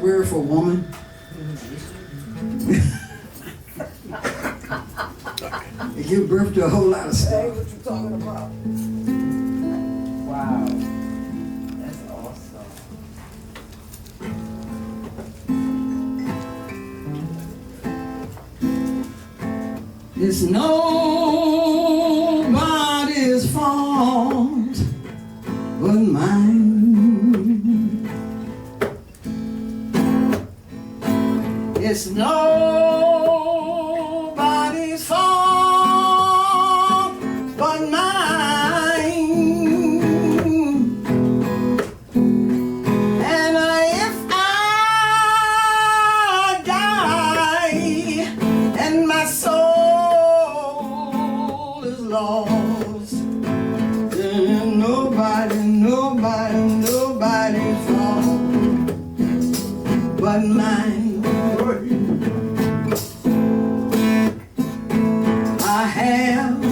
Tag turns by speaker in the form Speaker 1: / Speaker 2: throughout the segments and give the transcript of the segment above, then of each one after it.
Speaker 1: Word for woman. They give birth to a whole lot of stuff.
Speaker 2: Hey, what you talking about? Wow. That's awesome.
Speaker 1: It's nobody's fault but mine. It's nobody's fault but mine. And if I die and my soul is lost, then nobody's fault but mine. I have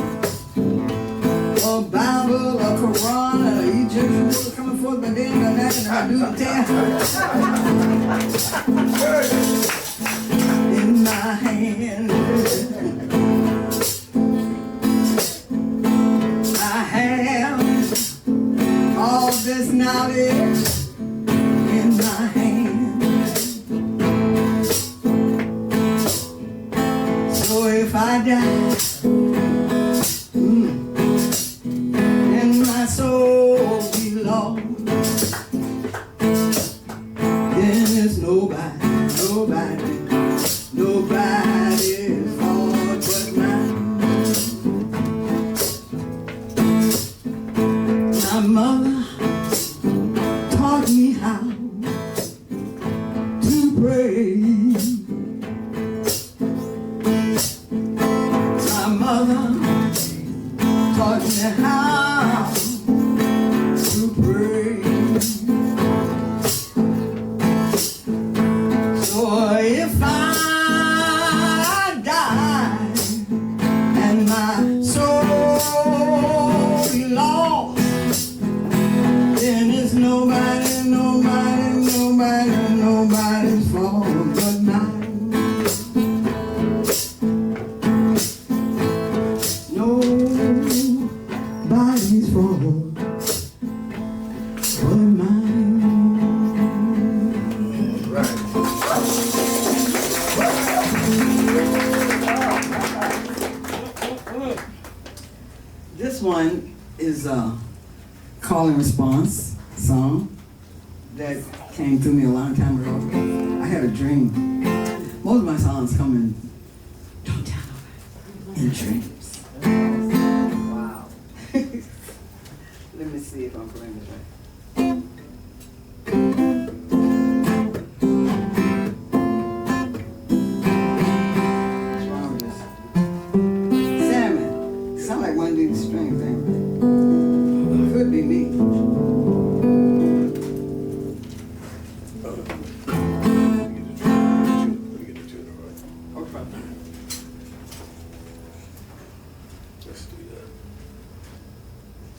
Speaker 1: a Bible, a Quran, and an Egyptian book coming forth, but then and that, and I do the in my hand. I have all this knowledge in my hand. So if I die, and my soul be lost, then it's nobody's fault but mine. My mother taught me how to pray. My mother taught me how to pray. So if I die and my soul be lost, then it's nobody's fault but mine. Nobody's fault but mine.
Speaker 3: Right.
Speaker 1: This one is a call and response song that came through me a long time ago. I had a dream. Most of my songs come in, don't tell nobody, in dreams.
Speaker 2: Wow.
Speaker 1: Let me see if I'm playing this right. What's wrong with this? Salmon. Sound like one of these string things. Could be me.
Speaker 3: Let's do that.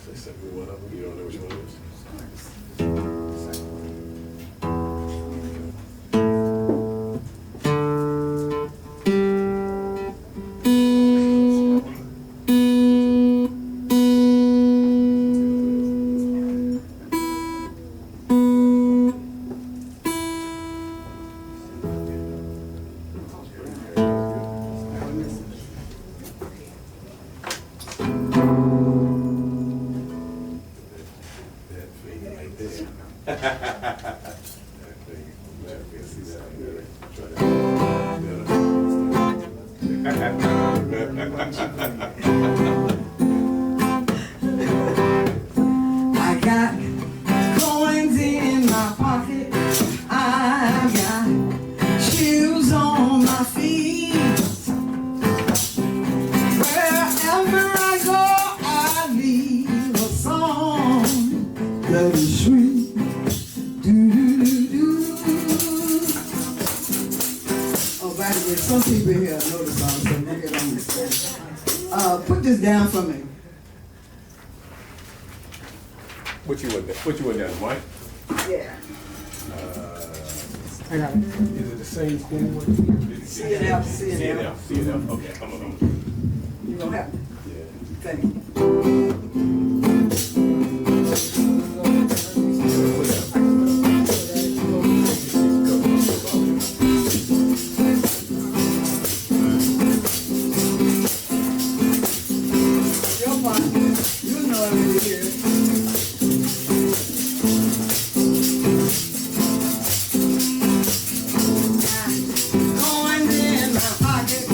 Speaker 3: Say second one up. You don't know which one it is. That thing right there. That thing. I can see that. Try
Speaker 1: I got coins in my pocket. I got shoes on my feet. Wherever I go, I leave a song that is sweet. Do-do-do-do. Oh, by the way, some people here know the song, so make it understand. Put this down for me.
Speaker 3: What you want down, Mike?
Speaker 1: Yeah.
Speaker 4: I got it.
Speaker 5: Is it the same chord?
Speaker 1: C and F, C and F.
Speaker 3: C and F. Okay, come on.
Speaker 1: You gonna have to.
Speaker 3: Yeah.
Speaker 1: Thank you. You're fine. You know every year. Coins in my pocket,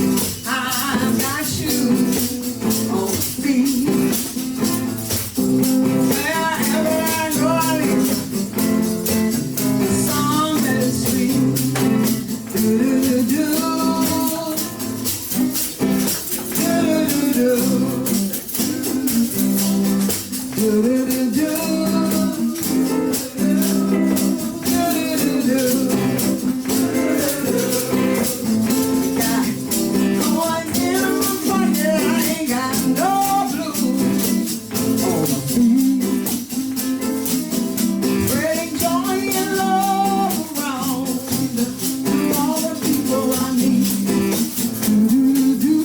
Speaker 1: I've got shoes on my feet. Wherever I go, I leave a song that is sweet. Do-do-do-do. Do-do-do-do. Do-do-do-do. Do-do-do-do. Got coins in my pocket, I ain't got no blues on my feet. Spreading joy and love around to all the people I meet. Do-do-do.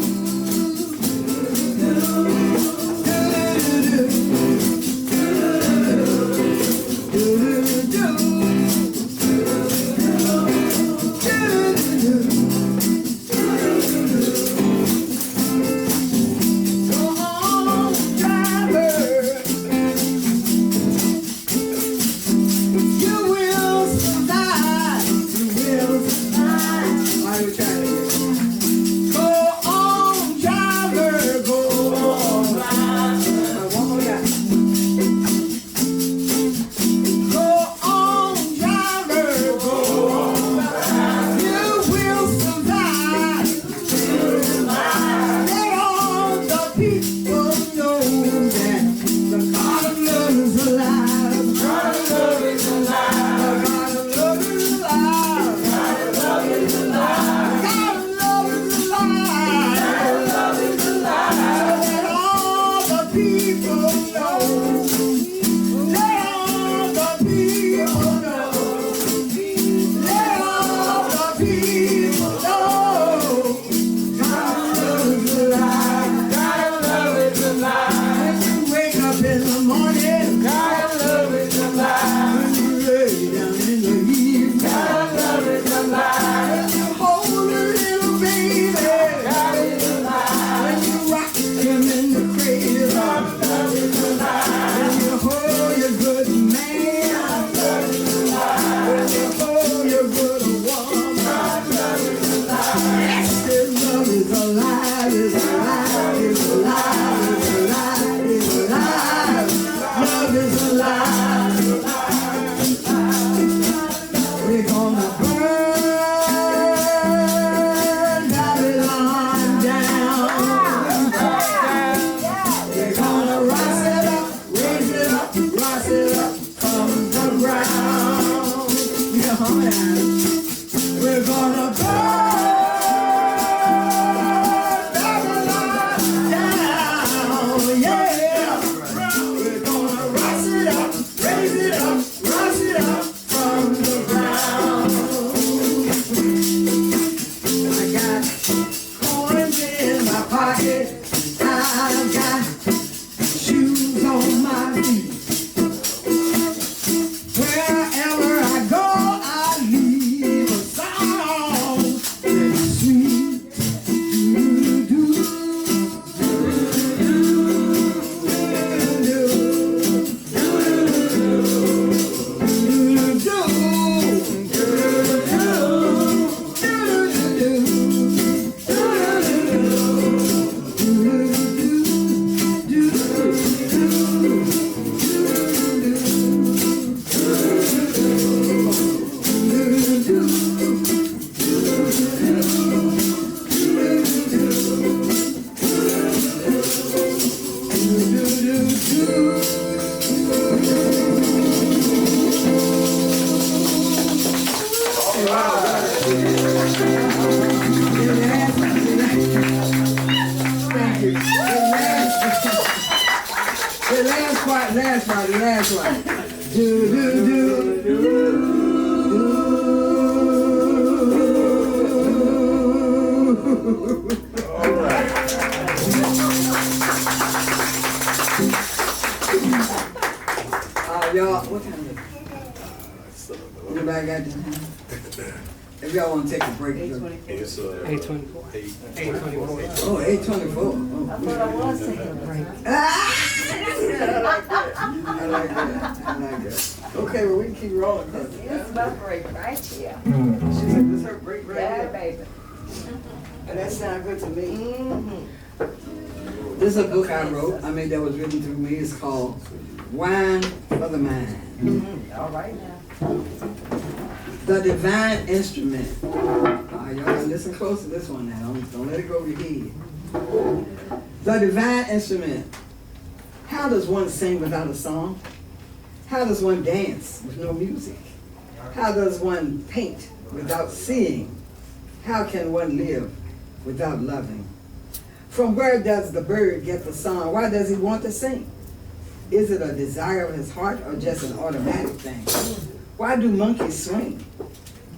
Speaker 1: We're gonna burn Babylon down. We're gonna rise it up, raise it up, rise it up from the ground. Yeah, we're gonna burn Babylon down. Yeah, we're gonna rise it up, raise it up, rise it up from the ground. I got coins in my pocket. I've got shoes on my feet. Wherever I go, I leave a song that's sweet. Thank you. The last one. Do, do, do, do, do. If y'all want to take a break.
Speaker 3: It's
Speaker 4: 8:24. 8:24.
Speaker 1: Oh, 8:24. Oh.
Speaker 2: I thought I was taking a break.
Speaker 1: I like that. Okay, well, we can keep rolling.
Speaker 2: It's my break right here.
Speaker 1: She said, this is her break right
Speaker 2: Yeah,
Speaker 1: here.
Speaker 2: baby.
Speaker 1: And that sounds good to me.
Speaker 2: Mm-hmm.
Speaker 1: This is a book I wrote. I mean, that was written through me. It's called Wine for the Mind.
Speaker 2: All right now.
Speaker 1: The Divine Instrument. Y'all gotta listen close to this one now. Don't let it go over your head. The Divine Instrument. How does one sing without a song? How does one dance with no music? How does one paint without seeing? How can one live without loving? From where does the bird get the song? Why does he want to sing? Is it a desire of his heart or just an automatic thing? Why do monkeys swing?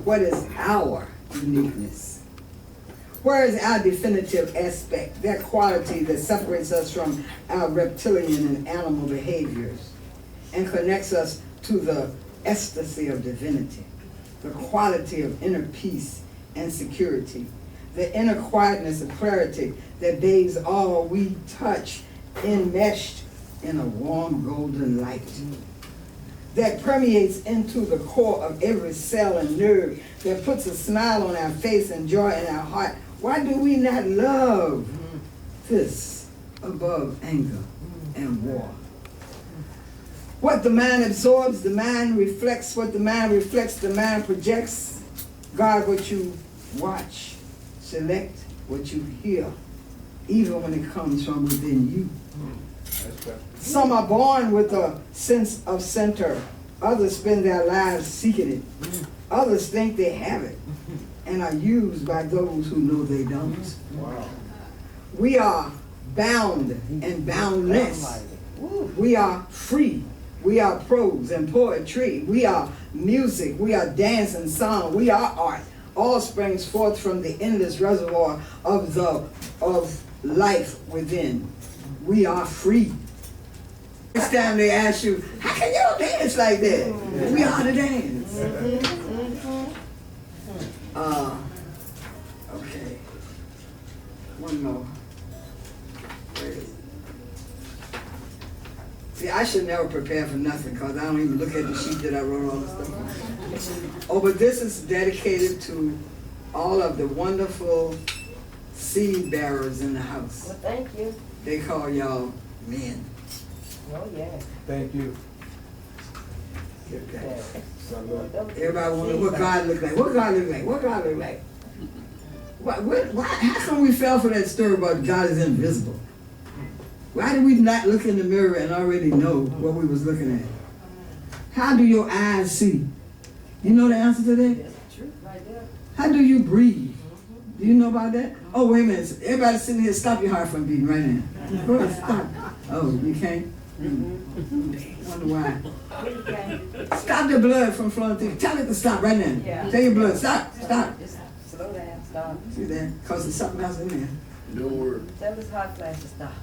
Speaker 1: What is our uniqueness? Where is our definitive aspect, that quality that separates us from our reptilian and animal behaviors and connects us to the ecstasy of divinity, the quality of inner peace and security, the inner quietness and clarity that bathes all we touch, enmeshed in a warm golden light that permeates into the core of every cell and nerve, that puts a smile on our face and joy in our heart. Why do we not love this above anger and war? What the mind absorbs, the mind reflects. What the mind reflects, the mind projects. Guard what you watch. Select what you hear, even when it comes from within you. Some are born with a sense of center. Others spend their lives seeking it. Others think they have it and are used by those who know they don't.
Speaker 3: Wow.
Speaker 1: We are bound and boundless. We are free. We are prose and poetry. We are music. We are dance and song. We are art. All springs forth from the endless reservoir of life within. We are free. Next time they ask you, how can you dance like that? We are the dance. Okay. One more. See, I should never prepare for nothing because I don't even look at the sheet that I wrote all this stuff on. Oh, but this is dedicated to all of the wonderful seed bearers in the house.
Speaker 2: Well, thank you.
Speaker 1: They call y'all men.
Speaker 2: Oh, yeah.
Speaker 3: Thank you.
Speaker 2: Yeah.
Speaker 1: Everybody wonder what God look like. What God look like? What God look like? Why, how come we fell for that story about God is invisible? Why did we not look in the mirror and already know what we was looking at? How do your eyes see? You know the answer to that?
Speaker 2: That's the truth right there.
Speaker 1: How do you breathe? Do you know about that? Oh, wait a minute. Everybody sitting here, stop your heart from beating right now. Go ahead, stop. Oh, you can't? Wonder why.
Speaker 2: Okay.
Speaker 1: Stop the blood from flowing through. Tell it to stop right now.
Speaker 2: Yeah.
Speaker 1: Tell your blood, stop, stop.
Speaker 2: Just slow down, stop.
Speaker 1: See that? Because there's something else in there.
Speaker 3: Don't worry.
Speaker 2: Tell this hot flash to stop.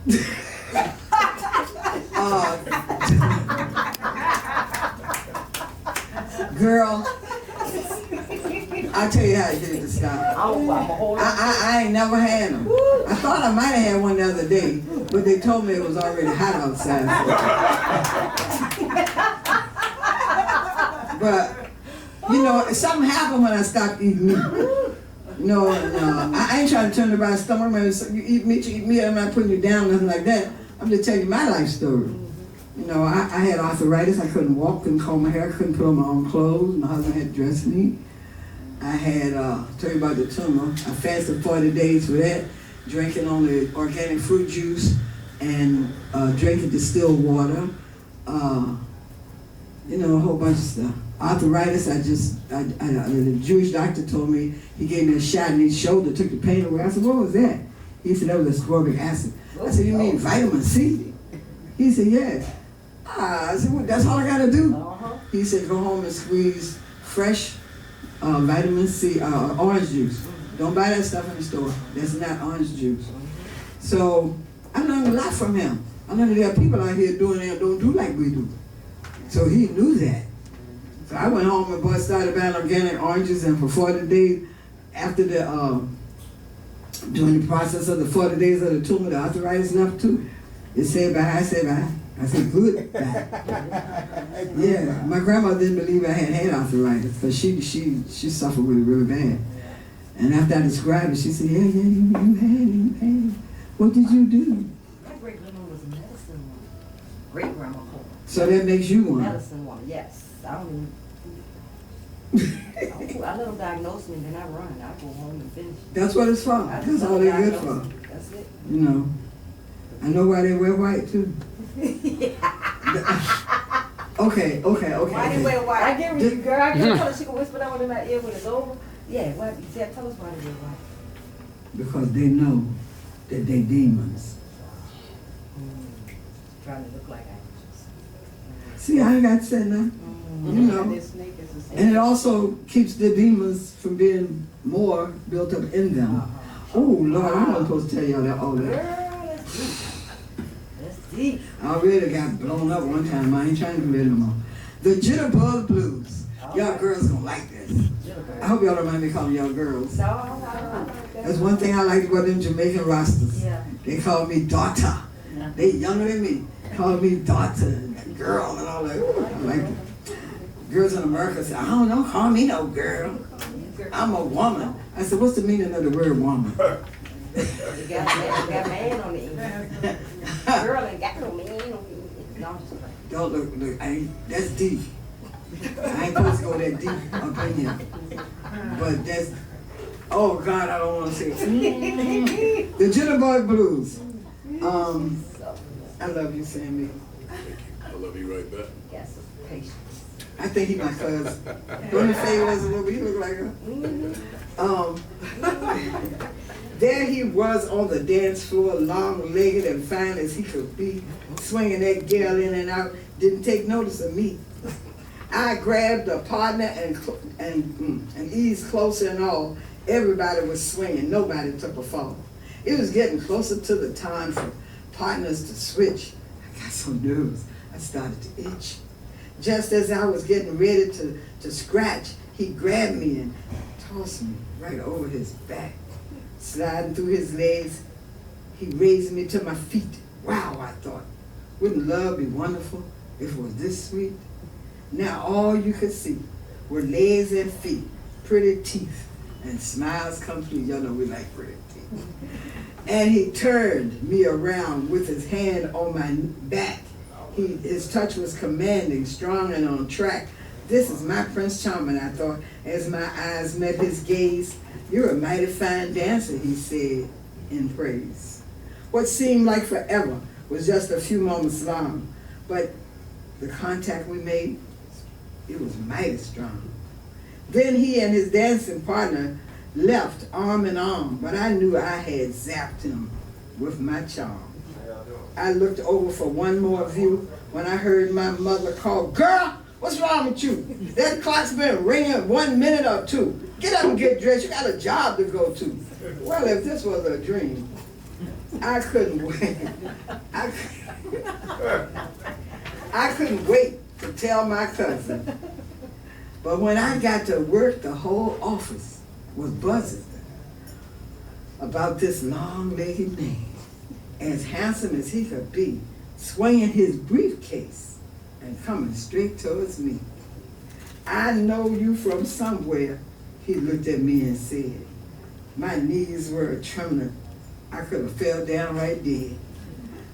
Speaker 1: Girl, I'll tell you how to get it to stop.
Speaker 2: I'm a whole
Speaker 1: I ain't never had them. I thought I might have had one the other day, but they told me it was already hot outside. But, you know, something happened when I stopped eating meat. No, I ain't trying to turn around stomach. Man, so you eat meat, I'm not putting you down, nothing like that. I'm just telling you my life story. You know, I had arthritis. I couldn't walk, couldn't comb my hair, couldn't put on my own clothes. My husband had to dress me. I had, tell you about the tumor. I fasted 40 days for that, drinking only organic fruit juice and drinking distilled water. You know, a whole bunch of stuff. Arthritis, the Jewish doctor told me, he gave me a shot in his shoulder, took the pain away. I said, what was that? He said, that was ascorbic acid. I said, you mean vitamin C? He said, yes. I said, well, that's all I gotta do. He said, go home and squeeze fresh vitamin C, orange juice. Don't buy that stuff in the store. That's not orange juice. So I learned a lot from him. I learned there are people out here doing it don't do like we do. So he knew that. So I went home and boy started buying organic oranges, and for 40 days after during the process of the 40 days of the tumor, the arthritis left too. It said bye, I said bye. I said good bye. Yeah, my grandma didn't believe I had arthritis because she suffered with it really bad. And after I described it, she said, yeah, you had it. What did you do?
Speaker 2: My great grandma was a medicine woman. Great grandma.
Speaker 1: So that makes you one.
Speaker 2: Medicine woman, yes. I don't even. I let them diagnose me, then I run. I go home and finish.
Speaker 1: That's what it's for. That's all they're good for.
Speaker 2: That's it.
Speaker 1: You know. I know why they wear white too. Okay.
Speaker 2: Why they wear white? I get with you, girl. I can tell her she can whisper that one in my ear when it's over. Yeah, tell us why they wear white.
Speaker 1: Because they know that they demons.
Speaker 2: Trying to look like angels.
Speaker 1: See, I ain't got to say nothing. You know. And it also keeps the demons from being more built up in them. Oh, Lord, I'm not supposed to tell y'all that all that.
Speaker 2: Girl, that's deep.
Speaker 1: I already got blown up one time. I ain't trying to do that no more. The Jitterbug Blues. Y'all girls gonna like this. I hope y'all don't mind me calling y'all girls.
Speaker 2: No.
Speaker 1: That's one thing I like about them Jamaican rosters.
Speaker 2: Yeah.
Speaker 1: They call me daughter. They younger than me. Call me daughter, girl, and all that. Ooh, I like it. Girls in America say, I don't know, call me no girl. I'm a woman. I said, what's the meaning of the word woman?
Speaker 2: You got man on the end. Girl ain't got no man on the end. No, I'm just playing.
Speaker 1: Don't look, that's deep. I ain't supposed to go that deep up in here. But that's, oh God, I don't want to say it. The Jitterbug Blues. I love you, Sammy.
Speaker 3: I love you right back.
Speaker 2: Yes, patience.
Speaker 1: I think he my cousin. Don't you say he was a little bit? He looked like her. There he was on the dance floor, long-legged and fine as he could be, swinging that girl in and out. Didn't take notice of me. I grabbed a partner and eased closer and all. Everybody was swinging. Nobody took a fall. It was getting closer to the time for partners to switch. I got so nervous. I started to itch. Just as I was getting ready to scratch, he grabbed me and tossed me right over his back. Sliding through his legs, he raised me to my feet. Wow, I thought. Wouldn't love be wonderful if it was this sweet? Now all you could see were legs and feet, pretty teeth, and smiles complete. Y'all know we like pretty teeth. And he turned me around with his hand on my back. His touch was commanding, strong and on track. This is my Prince Charming, I thought, as my eyes met his gaze. You're a mighty fine dancer, he said in praise. What seemed like forever was just a few moments long, but the contact we made, it was mighty strong. Then he and his dancing partner left arm in arm, but I knew I had zapped him with my charm. I looked over for one more view when I heard my mother call, girl, what's wrong with you? That clock's been ringing 1 minute or two. Get up and get dressed, you got a job to go to. Well, if this was a dream, I couldn't wait. I couldn't wait to tell my cousin. But when I got to work, the whole office was buzzing about this long-legged man, as handsome as he could be, swinging his briefcase and coming straight towards me. I know you from somewhere, he looked at me and said. My knees were trembling. I could have fell down right there.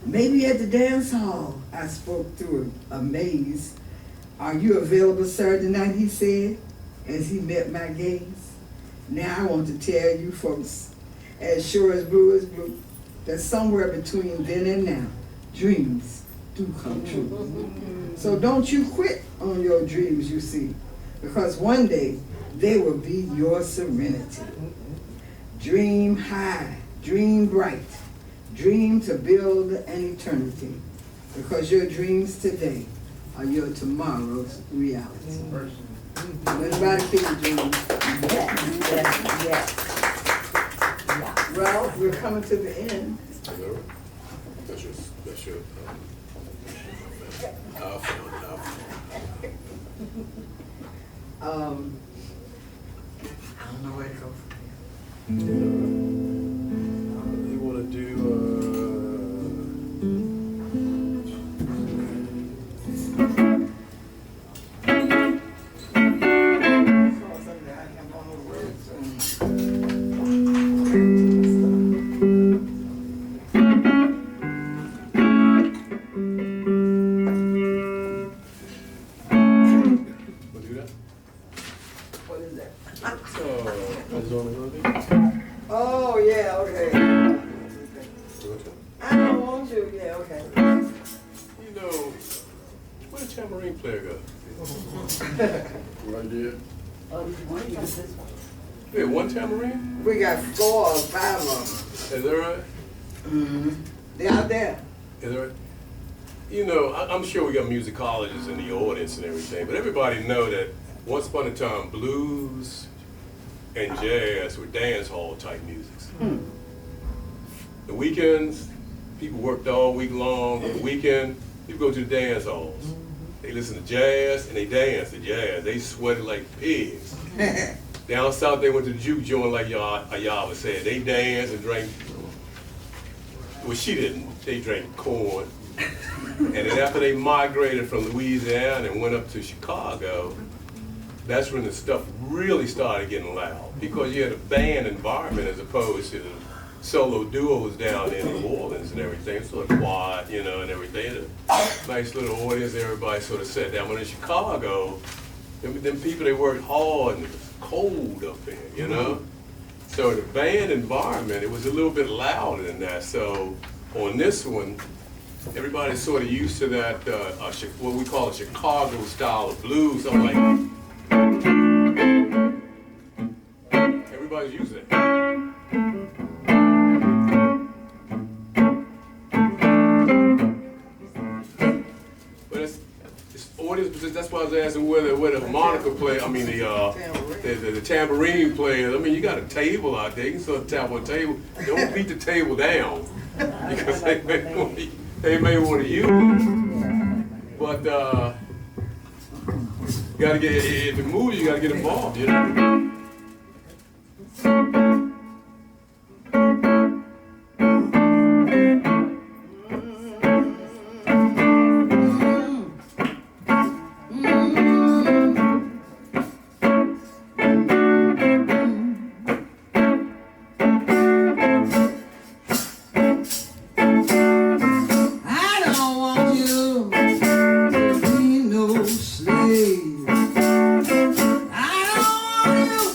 Speaker 1: Maybe at the dance hall, I spoke through a maze. Are you available, sir, tonight, he said, as he met my gaze. Now I want to tell you folks, as sure as blue is blue, that somewhere between then and now, dreams do come true. So don't you quit on your dreams, you see, because one day they will be your serenity. Dream high, dream bright, dream to build an eternity, because your dreams today are your tomorrow's reality. Everybody keep your dreams.
Speaker 2: Yes.
Speaker 1: Well, we're coming to the end.
Speaker 3: That's your I found it.
Speaker 1: I don't know where to go from
Speaker 3: You wanna do, wanna do that?
Speaker 1: What is that?
Speaker 3: So, that's the only one thing?
Speaker 1: Oh, yeah, okay. I don't want to, yeah, okay.
Speaker 3: You know, where the tambourine player go? Right there.
Speaker 2: Oh, you want to use this one?
Speaker 3: We had one tambourine?
Speaker 1: We got 4 or 5 of
Speaker 3: Is that right?
Speaker 1: them. They're out there.
Speaker 3: Is that right? You know, I'm sure we got musicologists in the audience and everything, but everybody know that once upon a time, blues and jazz were dance hall type musics. The weekends, people worked all week long. The weekend, people go to the dance halls. They listen to jazz and they dance to jazz. They sweated like pigs. Down south, they went to the juke joint like Ayaba said. They danced and drank. Well, she didn't. They drank corn. And then after they migrated from Louisiana and went up to Chicago, that's when the stuff really started getting loud, because you had a band environment as opposed to the solo duos down in New Orleans and everything. Sort of quiet, you know, and everything. A nice little audience, everybody sort of sat down. But in Chicago, them people, they worked hard and it was cold up there, you know? So the band environment, it was a little bit louder than that. So on this one, everybody's sort of used to that, what we call a Chicago style of blues. I'm like, everybody's used to that. But it's audience, that's why I was asking where the harmonica player, I mean the tambourine players. I mean, you got a table out there. You can sort of tap on a table. Don't beat the table down because they may want to use it. But you gotta get, if it moves, you gotta get involved, you know.
Speaker 1: Slave. I don't want you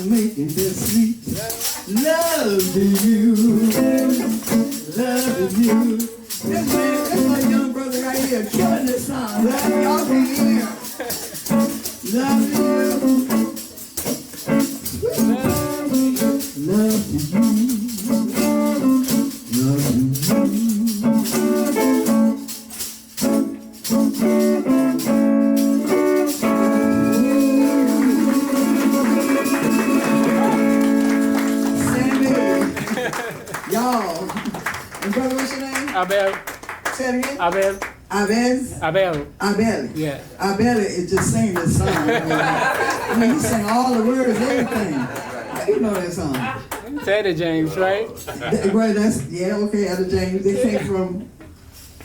Speaker 1: making this sweet love to you. Love to you. That's my young brother right here killing this song. Love y'all be here. Love to you. Love to you. Love to you. Y'all, and brother, what's your name?
Speaker 4: Abel.
Speaker 1: Say it again.
Speaker 4: Abel.
Speaker 1: Abel.
Speaker 4: Abel. Yeah.
Speaker 1: Abel is just singing this song. I mean, he sang all the words, everything. How you know that song?
Speaker 4: Teddy James, right?
Speaker 1: Well, that's, yeah, okay, Etta James. They came from,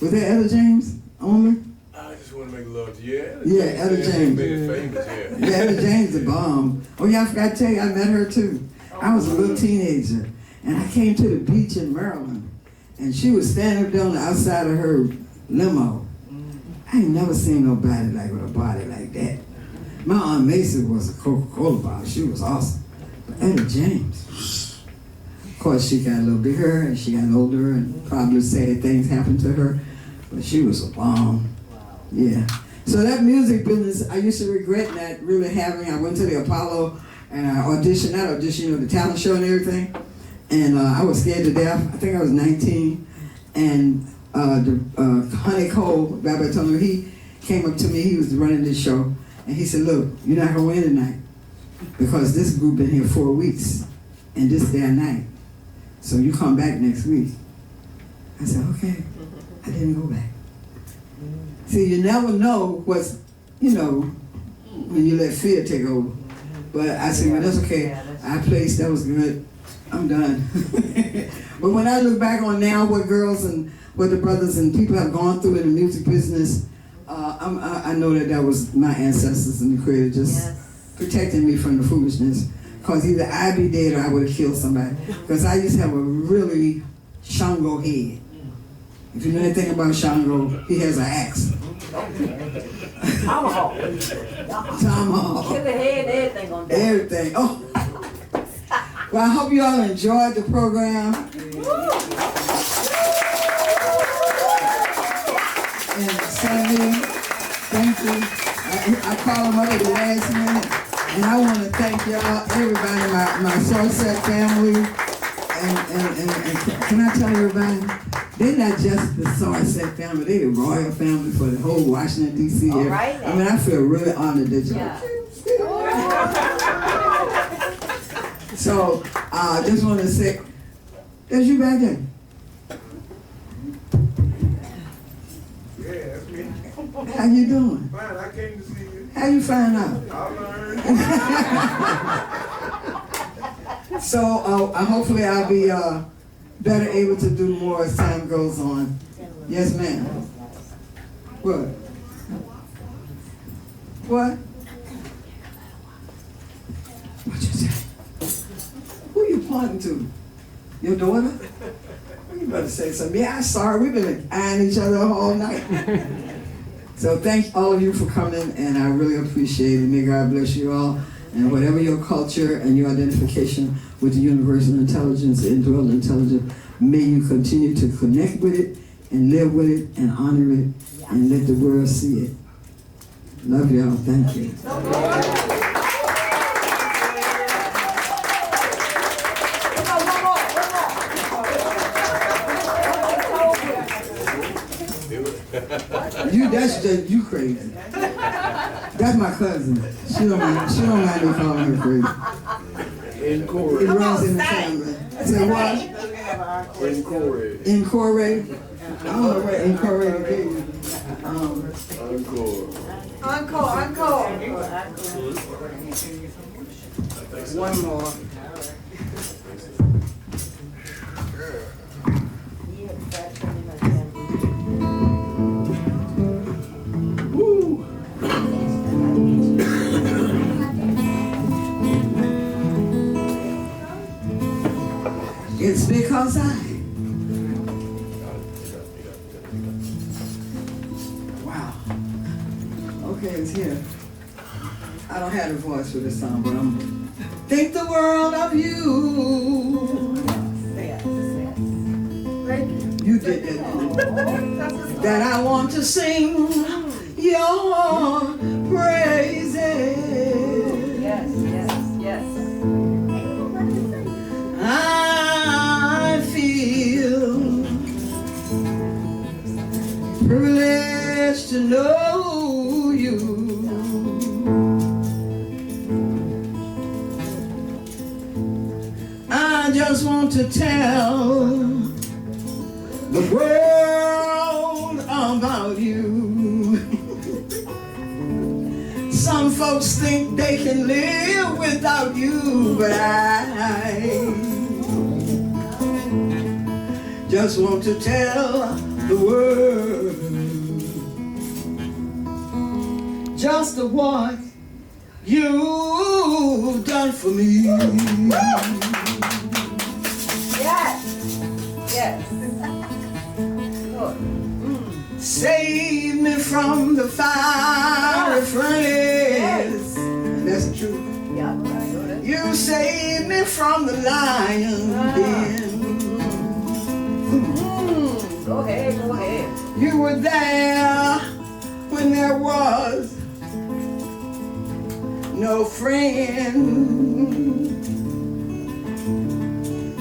Speaker 1: was that Etta James only?
Speaker 3: I just want to make love to you.
Speaker 1: Yeah, Etta James.
Speaker 3: Being famous, yeah.
Speaker 1: Yeah, Etta James, the bomb. Oh yeah, I forgot to tell you, I met her too. I was a little teenager, and I came to the beach in Maryland, and she was standing up there on the outside of her limo. I ain't never seen nobody like with a body like that. My Aunt Macy was a Coca-Cola bottle. She was awesome. But Etta James, of course, she got a little bigger, and she got older, and probably sad things happened to her, but she was a bomb. Yeah. So that music business, I used to regret not really having. I went to the Apollo, and I auditioned, the talent show and everything. And I was scared to death. I think I was 19. And Honey Cole, Rabbi told me, he came up to me, he was running this show, and he said, look, you're not gonna win tonight, because this group been here 4 weeks, and this is their night. So you come back next week. I said, okay. I didn't go back. See, you never know what's, when you let fear take over. But I said, well, that's okay. I placed, that was good. I'm done. But when I look back on now what girls and what the brothers and people have gone through in the music business, I know that was my ancestors and the Creator just protecting me from the foolishness. Because either I'd be dead or I would have killed somebody. Because I used to have a really Shango head. If you know anything about Shango, he has an axe.
Speaker 2: Tomahawk.
Speaker 1: Tomahawk.
Speaker 2: Kill the head, everything on that.
Speaker 1: Everything. Oh. Well, I hope you all enjoyed the program. And Sandy, thank you. I call them up at the last minute. And I want to thank y'all, everybody, my Sourcet family. And can I tell everybody, they're not just the Sourcet family, they're the royal family for the whole Washington, D.C. area.
Speaker 2: Right,
Speaker 1: I mean, I feel really honored that y'all. So, I just want to say, there's you back there.
Speaker 5: Yeah, that's me.
Speaker 1: How you doing?
Speaker 5: Fine, I came to see you.
Speaker 1: How you find out?
Speaker 5: I learned.
Speaker 1: So, hopefully I'll be better able to do more as time goes on. Yes, ma'am. What? What? What you say? Who you pointing to? Your daughter? Well, you better say something. Yeah, I'm sorry. We've been eyeing each other all night. So thank all of you for coming, and I really appreciate it. May God bless you all. And whatever your culture and your identification with the universal intelligence, the indwelling intelligence, may you continue to connect with it and live with it and honor it and let the world see it. Love y'all. Thank you. You crazy. That's my cousin. She don't mind me calling her crazy.
Speaker 3: Incorrect.
Speaker 1: It runs in the family. Say what?
Speaker 3: Incorrect.
Speaker 1: Incorrect. I don't know what incorrect is.
Speaker 2: Encore.
Speaker 1: One more. It's because wow. Okay, it's here. I don't have a voice for this song, but I'm think the world of you.
Speaker 2: Yes, yes.
Speaker 1: You did that. That I want to sing your praises.
Speaker 2: Yes, yes, yes.
Speaker 1: I feel privileged to know you. I just want to tell the world about you. Some folks think they can live without you, but I just want to tell the world just what you've done for me.
Speaker 2: Yes, yes. Good.
Speaker 1: Save me from the fiery furnace. That's the truth.
Speaker 2: Yeah, right.
Speaker 1: You saved me from the lion's den.
Speaker 2: Go ahead, go ahead.
Speaker 1: You were there when there was no friend.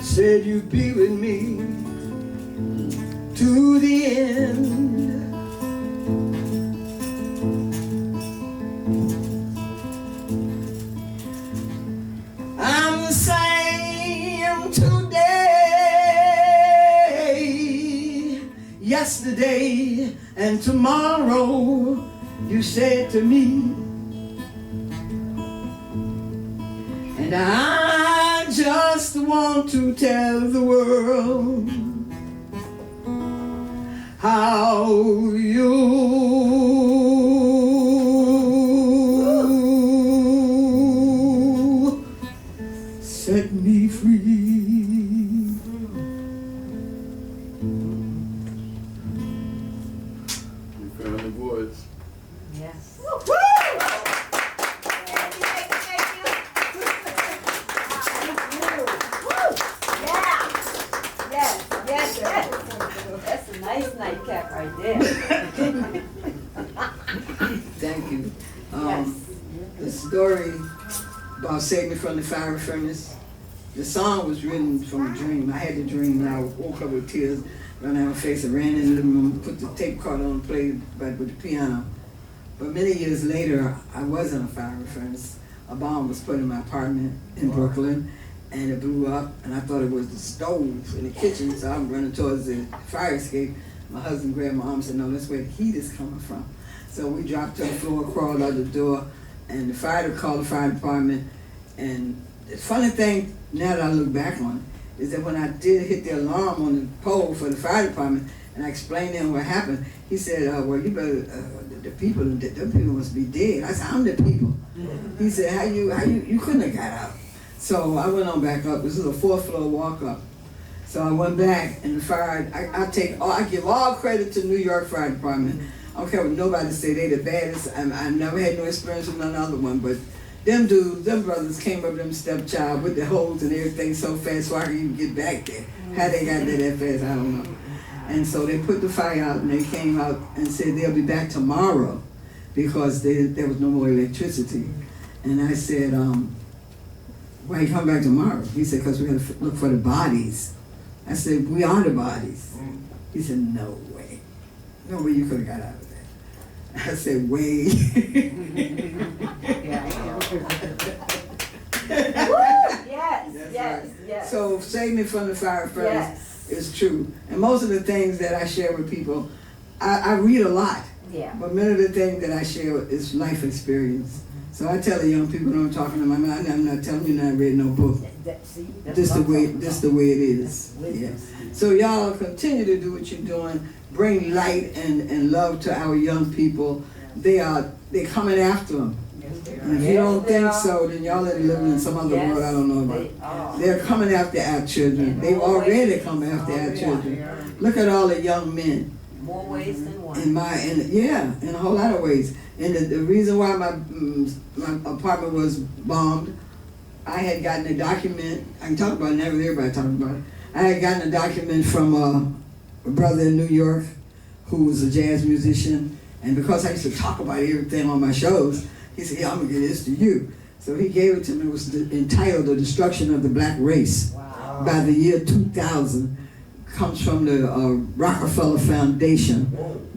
Speaker 1: Said you'd be with me to the end. I'm the same today, yesterday, and tomorrow. You said to me, and I just want to tell the world how you set me free.
Speaker 3: You found the voice.
Speaker 2: Yes. That's a nice nightcap right there.
Speaker 1: Thank you.
Speaker 2: Yes.
Speaker 1: The story about Save Me from the Fiery Furnace, the song was written from a dream. I had the dream and I woke up with tears running down my face. I ran in the living room, put the tape card on and played with the piano. But many years later, I was in a fiery furnace. A bomb was put in my apartment in Brooklyn, and it blew up, and I thought it was the stove in the kitchen, so I'm running towards the fire escape. My husband grabbed my arm and said, no, that's where the heat is coming from. So we dropped to the floor, crawled out the door, and the fire called the fire department. And the funny thing, now that I look back on it, is that when I did hit the alarm on the pole for the fire department, and I explained to him what happened, he said, well, you better, them people must be dead. I said, I'm the people. He said, how you couldn't have got out. So I went on back up. This is a 4th floor walk up. So I went back and the fire, I give all credit to New York Fire Department. I don't care what nobody say, they the baddest. I never had no experience with none other one, but them dudes, them brothers came up them stepchild with the holes and everything so fast so I could even get back there. How they got there that fast, I don't know. And so they put the fire out and they came out and said they'll be back tomorrow because there was no more electricity. And I said, why you come back tomorrow? He said, because we're going to look for the bodies. I said, we are the bodies. He said, no way. No way you could have got out of that. I said, way.
Speaker 2: Yes.
Speaker 1: So Save Me from the Fire Furnace is true. And most of the things that I share with people, I read a lot.
Speaker 2: Yeah.
Speaker 1: But many of the things that I share is life experience. So I tell the young people when I'm talking to them, I'm not telling you that I read no book. This the way it is. Yeah. So y'all continue to do what you're doing. Bring light and love to our young people. They're coming after them. And if you don't think so, then y'all are living in some other world I don't know about. They're coming after our children. They've already come after our children. Look at all the young men.
Speaker 2: More ways than one.
Speaker 1: In a whole lot of ways. And the reason why my apartment was bombed I had gotten a document, I can talk about it, never everybody talking about it. I had gotten a document from a brother in New York who was a jazz musician, and because I used to talk about everything on my shows, he said, yeah, I'm gonna get this to you. So he gave it to me. It was entitled The Destruction of the Black Race.
Speaker 2: Wow.
Speaker 1: By the year 2000, comes from the Rockefeller Foundation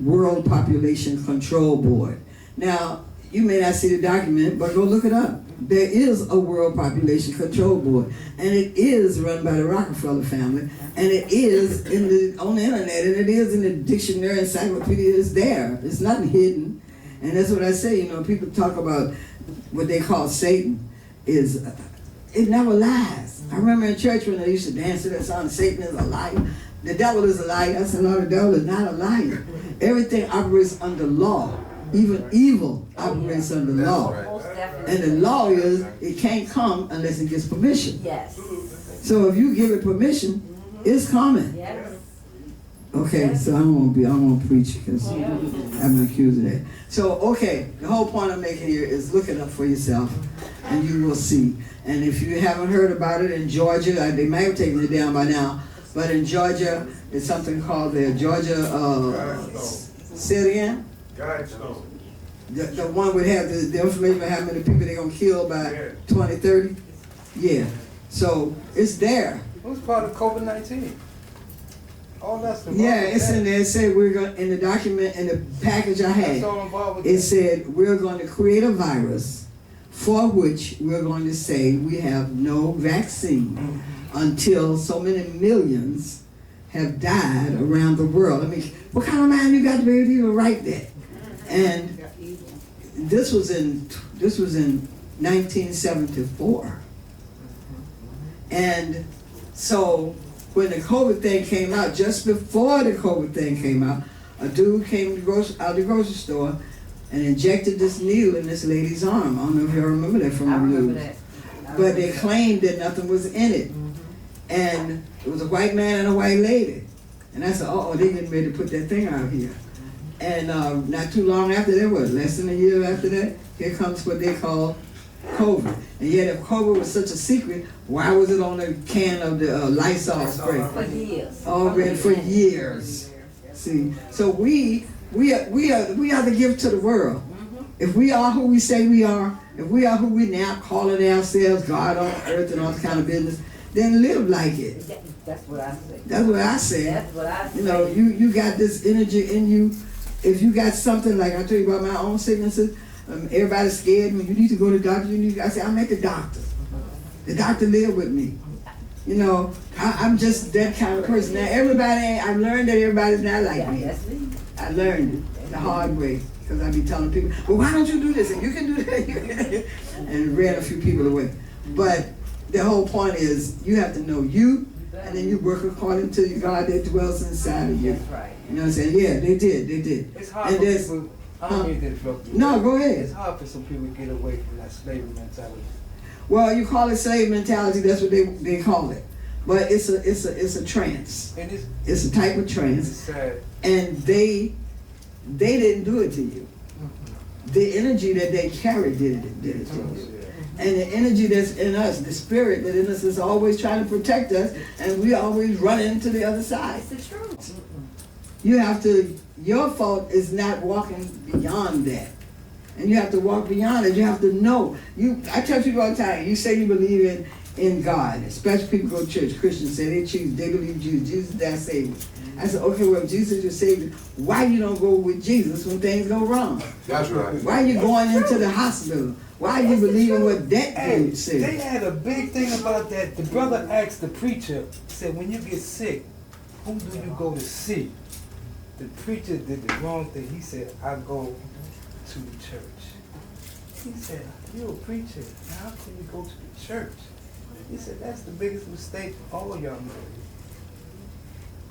Speaker 1: World Population Control Board. Now, you may not see the document, but go look it up. There is a World Population Control Board, and it is run by the Rockefeller family, and it is on the internet, and it is in the dictionary, encyclopedia. It's there. It's nothing hidden, and that's what I say. You know, people talk about what they call Satan. It never lies. I remember in church when they used to dance to that song, Satan is a liar. The devil is a liar. I said, no, the devil is not a liar. Everything operates under law. Even evil operates under law.
Speaker 2: Most definitely.
Speaker 1: And the law is, it can't come unless it gets permission.
Speaker 2: Yes.
Speaker 1: So if you give it permission, it's coming.
Speaker 2: Yes.
Speaker 1: Okay, so I won't preach because I'm accused of that. So, okay, the whole point I'm making here is look it up for yourself and you will see. And if you haven't heard about it in Georgia, they might have taken it down by now, but in Georgia, it's something called the Georgia, say it again?
Speaker 5: Guidestone.
Speaker 1: The one would have the information about how many people they're going to kill by 2030? Yeah. So, it's there.
Speaker 6: It was part of COVID-19. All that's involved.
Speaker 1: Yeah, it's in there. It said we're going in the document, in the package I had.
Speaker 6: That's all involved with
Speaker 1: It
Speaker 6: that.
Speaker 1: said we're going to create a virus for which we're going to say we have no vaccine until so many millions have died around the world. I mean, what kind of mind you got to be able to even write that? And this was in 1974. And so when the COVID thing came out, just before the COVID thing came out, a dude came out of the grocery store and injected this needle in this lady's arm. I don't know if y'all remember that from
Speaker 2: I
Speaker 1: the
Speaker 2: remember
Speaker 1: news.
Speaker 2: that.
Speaker 1: But they claimed that nothing was in it. And it was a white man and a white lady. And I said, oh, they getting ready to put that thing out here. And not too long after that, less than a year after that, here comes what they call COVID. And yet if COVID was such a secret, why was it on the can of the Lysol spray?
Speaker 2: For years.
Speaker 1: Already for years. See, so we are the gift to the world. If we are who we say we are, if we are who we now calling ourselves, God on earth and all this kind of business, then live like it.
Speaker 2: That's what I say.
Speaker 1: That's what I say.
Speaker 2: That's what I say.
Speaker 1: You know, you got this energy in you. If you got something, like I told you about my own sicknesses, everybody's scared me. You need to go to the doctor. I say, I'm at the doctor. The doctor live with me. You know, I'm just that kind of person. Now, I learned that everybody's not like me.
Speaker 2: That's me.
Speaker 1: I learned it the hard way because I be telling people, well, why don't you do this? And you can do that. And ran a few people away. But the whole point is you have to know you, and then you work according to the God that dwells inside of you.
Speaker 2: That's right.
Speaker 1: You know what I'm saying? Yeah, they did.
Speaker 6: It's hard
Speaker 1: And
Speaker 6: for
Speaker 1: there's,
Speaker 6: people. I don't mean to interrupt you.
Speaker 1: No, go ahead.
Speaker 6: It's hard for some people to get away from that slavery mentality.
Speaker 1: well, you call it slave mentality. That's what they call it. But it's a trance.
Speaker 6: And
Speaker 1: It's a type of
Speaker 6: it's
Speaker 1: trance,
Speaker 6: sad.
Speaker 1: and they didn't do it to you. The energy that they carried did it to you. And the energy that's in us, the spirit that in us is always trying to protect us, and we always run into the other side.
Speaker 2: It's the truth.
Speaker 1: You have to, your fault is not walking beyond that. And you have to walk beyond it. You have to know. I tell people all the time, you say you believe in God, especially people go to church, Christians say they believe Jesus is their Savior. I said, okay, well, if Jesus is your Savior, why you don't go with Jesus when things go wrong?
Speaker 5: That's right.
Speaker 1: Why are you going into the hospital? Why are you believing what that
Speaker 6: Hey,
Speaker 1: dude said?
Speaker 6: they had a big thing about that. The brother asked the preacher, said, when you get sick, who do you go to see? The preacher did the wrong thing. He said, I go to the church. He said, you're a preacher. How can you go to the church? He said, that's the biggest mistake all y'all made.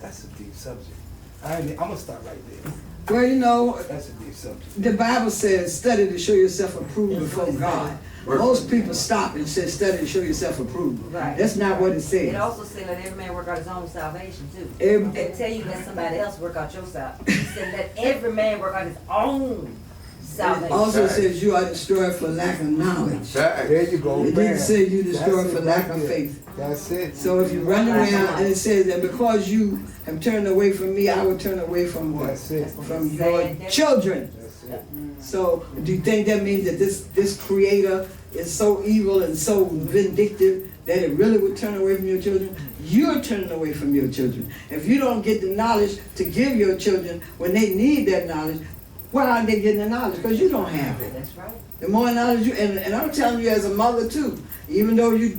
Speaker 6: That's a deep subject. I'm going to start right there.
Speaker 1: Well, you know,
Speaker 6: That's a deep subject.
Speaker 1: the Bible says, study to show yourself approved before God. Most people stop and say, study to show yourself approved.
Speaker 2: Right.
Speaker 1: That's not what it says.
Speaker 2: It also said let every man work out his own salvation too.
Speaker 1: Every-
Speaker 2: It didn't tell you let somebody else work out your salvation. It said let every man work out his own
Speaker 1: And it also says you are destroyed for lack of knowledge.
Speaker 6: There you go.
Speaker 1: It didn't say you destroyed for lack of faith.
Speaker 6: That's it.
Speaker 1: So if you run around and it says that because you have turned away from me, I will turn away from what?
Speaker 6: That's it.
Speaker 1: From your children.
Speaker 6: That's it.
Speaker 1: So do you think that means that this creator is so evil and so vindictive that it really would turn away from your children? You're turning away from your children. If you don't get the knowledge to give your children when they need that knowledge, why aren't they getting the knowledge? Because you don't have it.
Speaker 2: That's right.
Speaker 1: The more knowledge you, and I'm telling you as a mother too, even though you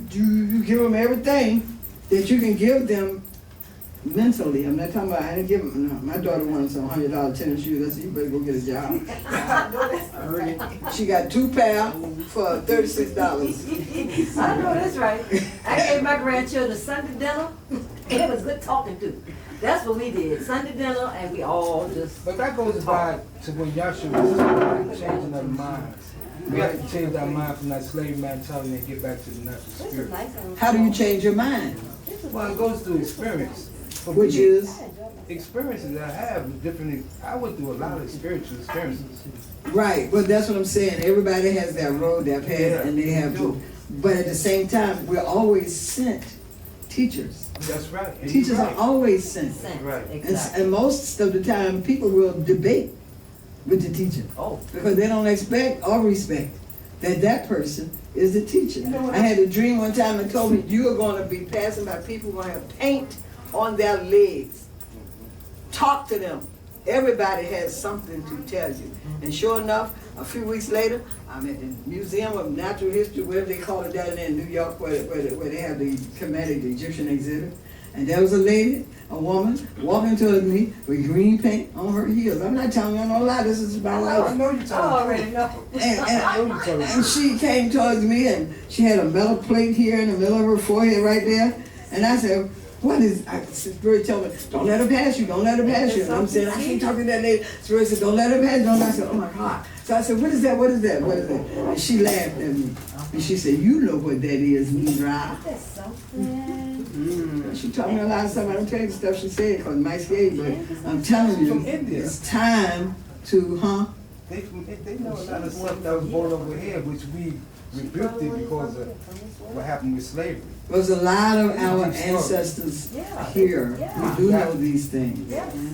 Speaker 1: give them everything that you can give them mentally. I'm not talking about, I didn't give them, no, my daughter wanted some $100 tennis shoes. I said, you better go get a job. She got 2 pair for $36.
Speaker 2: I know that's right. I gave my grandchildren Sunday dinner. It was good talking to. That's what we did. Sunday dinner, and we all just.
Speaker 6: But that goes back to when Yahshua was talking about changing our minds. We have to change our mind from that slave mentality and get back to the natural
Speaker 2: This is
Speaker 6: spirit.
Speaker 2: nice.
Speaker 1: How do you change your mind?
Speaker 6: Well, it goes through experience. For
Speaker 1: Which
Speaker 6: me,
Speaker 1: is?
Speaker 6: experiences I have with different. I went through a lot of spiritual experiences.
Speaker 1: Right, but that's what I'm saying. Everybody has their road, their path, and they have to. But at the same time, we're always sent teachers.
Speaker 6: That's right. And
Speaker 1: Teachers
Speaker 6: you're
Speaker 1: are
Speaker 6: right.
Speaker 1: always sent.
Speaker 6: Right.
Speaker 1: And most of the time, people will debate with the teacher
Speaker 2: Oh.
Speaker 1: because they don't expect or respect that person is the teacher. I had a dream one time and told me you are going to be passing by people who are going to have paint on their legs. Talk to them. Everybody has something to tell you. And sure enough, a few weeks later, I'm at the Museum of Natural History, whatever they call it down there in New York, where they have the Kemetic, the Egyptian exhibit. And there was a lady, a woman, walking towards me with green paint on her heels. I'm not telling you no lie, this is about
Speaker 6: I
Speaker 1: life.
Speaker 6: know you're
Speaker 2: I
Speaker 6: talking.
Speaker 2: already know.
Speaker 1: And she came towards me and she had a metal plate here in the middle of her forehead right there. And I said, what is, Spirit told me, don't let her pass you, don't let her pass you. And I'm saying, I can't talk to that lady. Spirit said, don't let her pass you. I said, oh my God. So I said, what is that, what is that, what is that? And she laughed at me. And she said, you know what that is, Mizra.
Speaker 2: That's something.
Speaker 1: She told me a lot of stuff. I don't tell you the stuff she said because it might scare you, but I'm telling you,
Speaker 6: From India.
Speaker 1: it's time to,
Speaker 6: They know a lot of stuff that was born over here, which we rebuked it because of what happened with slavery.
Speaker 1: There's a lot of our ancestors here who do know these things.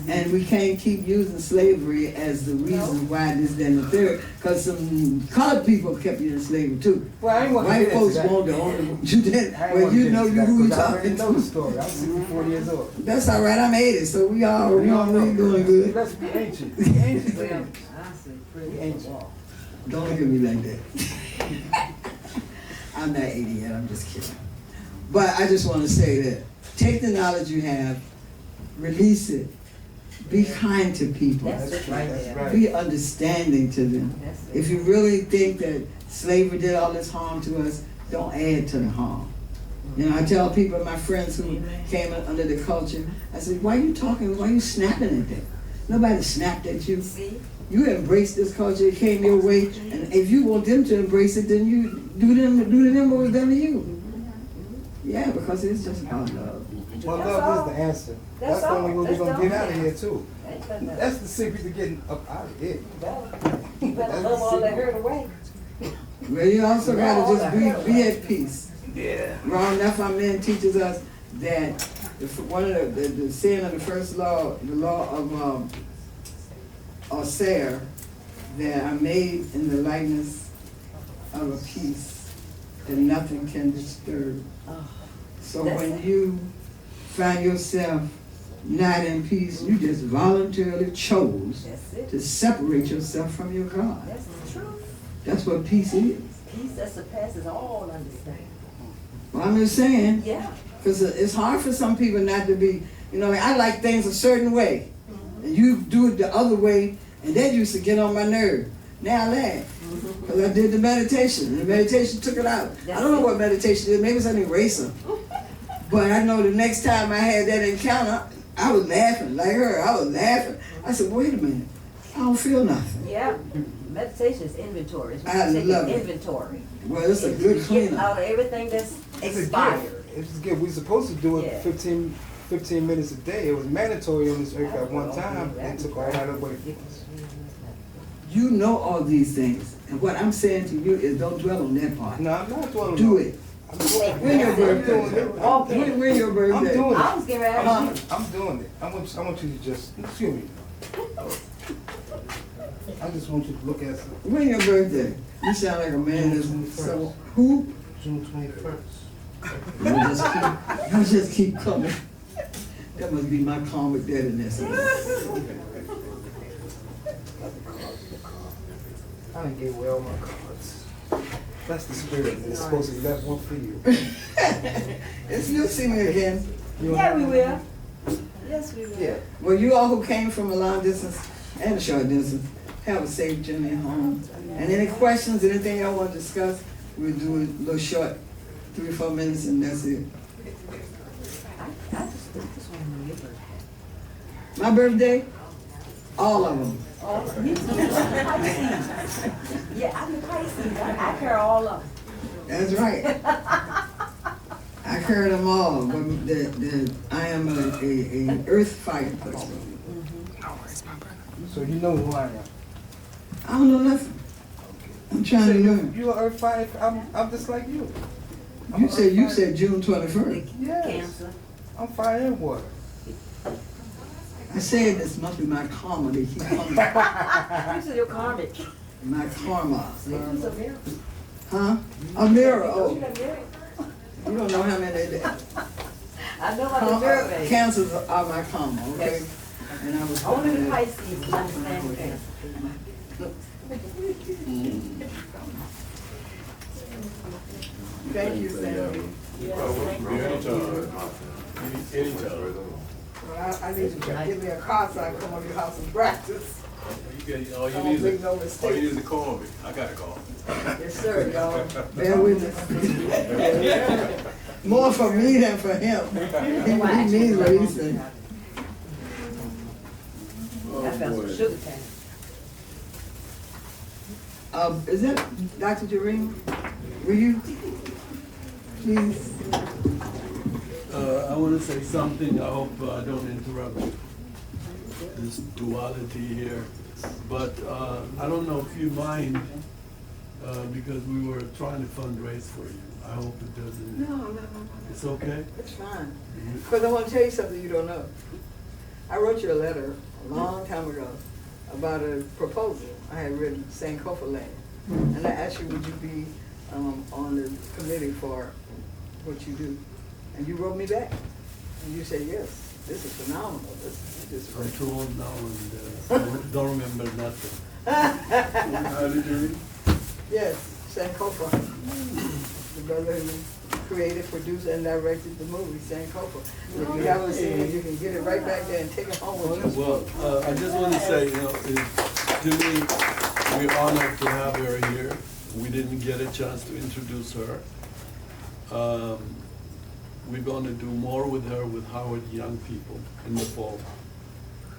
Speaker 1: And we can't keep using slavery as the reason why this, that, and the third, because some colored people kept you in slavery too.
Speaker 6: Well, I ain't want to
Speaker 1: White
Speaker 6: get
Speaker 1: folks
Speaker 6: into that.
Speaker 1: want to own you did.
Speaker 6: I ain't
Speaker 1: Well,
Speaker 6: wanna
Speaker 1: you
Speaker 6: get
Speaker 1: know
Speaker 6: into
Speaker 1: you
Speaker 6: that
Speaker 1: who you
Speaker 6: 'cause I already
Speaker 1: talking
Speaker 6: know the
Speaker 1: to.
Speaker 6: story. I'm 64 years old.
Speaker 1: That's all right. I'm 80, so we doing good.
Speaker 6: Let's be ancient. Be ancient. Be ancient.
Speaker 2: I see.
Speaker 6: Be ancient.
Speaker 1: Don't look at me like that. I'm not 80 yet. I'm just kidding. But I just want to say that take the knowledge you have, release it, be kind to people,
Speaker 6: That's right. That's right.
Speaker 1: be understanding to them. If you really think that slavery did all this harm to us, don't add to the harm. You know, I tell people, my friends who came under the culture, I said, why are you talking, why are you snapping at that? Nobody snapped at you.
Speaker 2: See?
Speaker 1: You embraced this culture, it came your way, and if you want them to embrace it, then you do to them what was done to you. Yeah, because it's just about love.
Speaker 6: Well, love is the answer. That's the only way we're going to get out of here, too.
Speaker 2: That's
Speaker 6: That's the secret to getting up out of here.
Speaker 2: You better love all that hurt away.
Speaker 1: Well, you also gotta just be at peace.
Speaker 6: Yeah.
Speaker 1: Ron Nephi teaches us that one of the saying of the first law, the law of Oser, that are made in the likeness of a piece that nothing can disturb. So when you find yourself not in peace, you just voluntarily chose
Speaker 2: That's it.
Speaker 1: to separate yourself from your God.
Speaker 2: That's the truth.
Speaker 1: That's what peace is.
Speaker 2: Peace that surpasses all understanding.
Speaker 1: Well, I'm just saying,
Speaker 2: Yeah.
Speaker 1: because it's hard for some people not to be, you know, I like things a certain way. And you do it the other way, and that used to get on my nerve. Now I laugh. Because I did the meditation. The meditation took it out. I don't know what meditation is. Maybe it's an eraser. But I know the next time I had that encounter, I was laughing like her. I was laughing. I said, wait a minute. I don't feel nothing.
Speaker 2: Yeah. Meditation is inventory. It's
Speaker 1: I
Speaker 2: taking
Speaker 1: love it.
Speaker 2: inventory.
Speaker 1: Well, it's a good
Speaker 2: Getting
Speaker 1: cleanup.
Speaker 2: out of everything that's
Speaker 6: It's a
Speaker 2: expired.
Speaker 6: gift. It's a gift. We're supposed to do it
Speaker 2: Yeah.
Speaker 6: 15 minutes a day. It was mandatory on this earth at one time. They took all that away from us.
Speaker 1: You know all these things. And what I'm saying to you is don't dwell on that part.
Speaker 6: No, I'm not doing
Speaker 1: Do it.
Speaker 6: I'm doing
Speaker 1: When your
Speaker 6: it.
Speaker 1: birthday?
Speaker 2: Okay.
Speaker 1: When your birthday?
Speaker 6: I'm doing
Speaker 2: I
Speaker 6: it.
Speaker 2: was getting ready to ask you.
Speaker 6: I'm doing it. I want you to just, excuse me. I just want you to look at something.
Speaker 1: When your birthday? You sound like a man that's so, who?
Speaker 6: June 21st.
Speaker 1: You just keep coming. That must be my karmic deadness.
Speaker 6: I done gave away all my cards. That's the spirit. It's supposed to be left one for you.
Speaker 1: If you see me again,
Speaker 2: Yeah, we will. Yes, we will.
Speaker 6: Yeah.
Speaker 1: well, you all who came from a long distance and a short distance, have a safe journey home. And any questions, anything y'all want to discuss, we'll do a little short, 3 or 4 minutes, and that's it.
Speaker 2: I just want to know your birthday.
Speaker 1: My birthday, all of them.
Speaker 2: Oh, me too. Pisces. Yeah, I'm the Pisces. I care all of them.
Speaker 1: That's right. I carry them all, but I am a earth fire person.
Speaker 6: So you know who I am.
Speaker 1: I don't know nothing. I'm trying to learn.
Speaker 6: You are Earth Fire. I'm just like you.
Speaker 1: You said June 21st.
Speaker 6: Yes.
Speaker 2: Cancer.
Speaker 6: I'm fire and water.
Speaker 1: I said this must be my karma. They keep coming.
Speaker 2: You said your karmic.
Speaker 1: My karma.
Speaker 2: It was a mirror.
Speaker 1: Huh? A mirror.
Speaker 2: You
Speaker 1: Oh,
Speaker 2: got married?
Speaker 1: you don't know how many
Speaker 2: I know about the mirror, baby.
Speaker 1: cancers are my karma, okay? And I was
Speaker 2: Only the Pisces understand cancer.
Speaker 1: Thank you, Sandy.
Speaker 3: Anytime.
Speaker 1: Well, I need you to give me a car so I can come over your house and practice.
Speaker 3: All you need is a call me. I got a call.
Speaker 1: Yes, sir, y'all. Bear witness. More for me than for him. He means what he said.
Speaker 2: I found some sugar cane.
Speaker 1: Is that Dr. Jareen? Will you please?
Speaker 7: I want to say something. I hope I don't interrupt this duality here. But I don't know if you mind, because we were trying to fundraise for you. I hope it doesn't.
Speaker 1: No.
Speaker 7: It's okay?
Speaker 1: It's fine. Because I want to tell you something you don't know. I wrote you a letter a long time ago about a proposal I had written, Sankofa land. And I asked you, would you be on the committee for what you do? And you wrote me back. And you said, yes, this is phenomenal. This is
Speaker 7: I'm
Speaker 1: great.
Speaker 7: too old now and don't remember nothing. How did you read?
Speaker 1: Yes, Sankofa. The brother who created, produced, and directed the movie, Sankofa. If you haven't seen it, you can get it right back there and take it home with you.
Speaker 7: Well, I just want to say, to me, we're honored to have her here. We didn't get a chance to introduce her. We're going to do more with her with Howard Young People in the fall,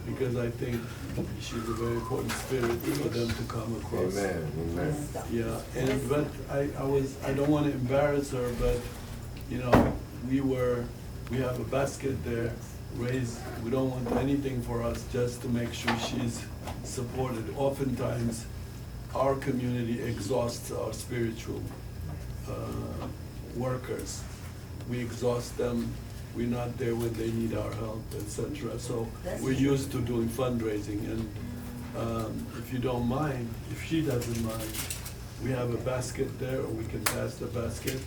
Speaker 7: because I think she's a very important spirit for them to come across.
Speaker 5: Amen.
Speaker 7: Yeah, but I don't want to embarrass her, but we have a basket there raised. We don't want anything for us, just to make sure she's supported. Oftentimes, our community exhausts our spiritual workers. We exhaust them. We're not there when they need our help, etc. So we're used to doing fundraising, and if you don't mind, if she doesn't mind, we have a basket there, or we can pass the basket.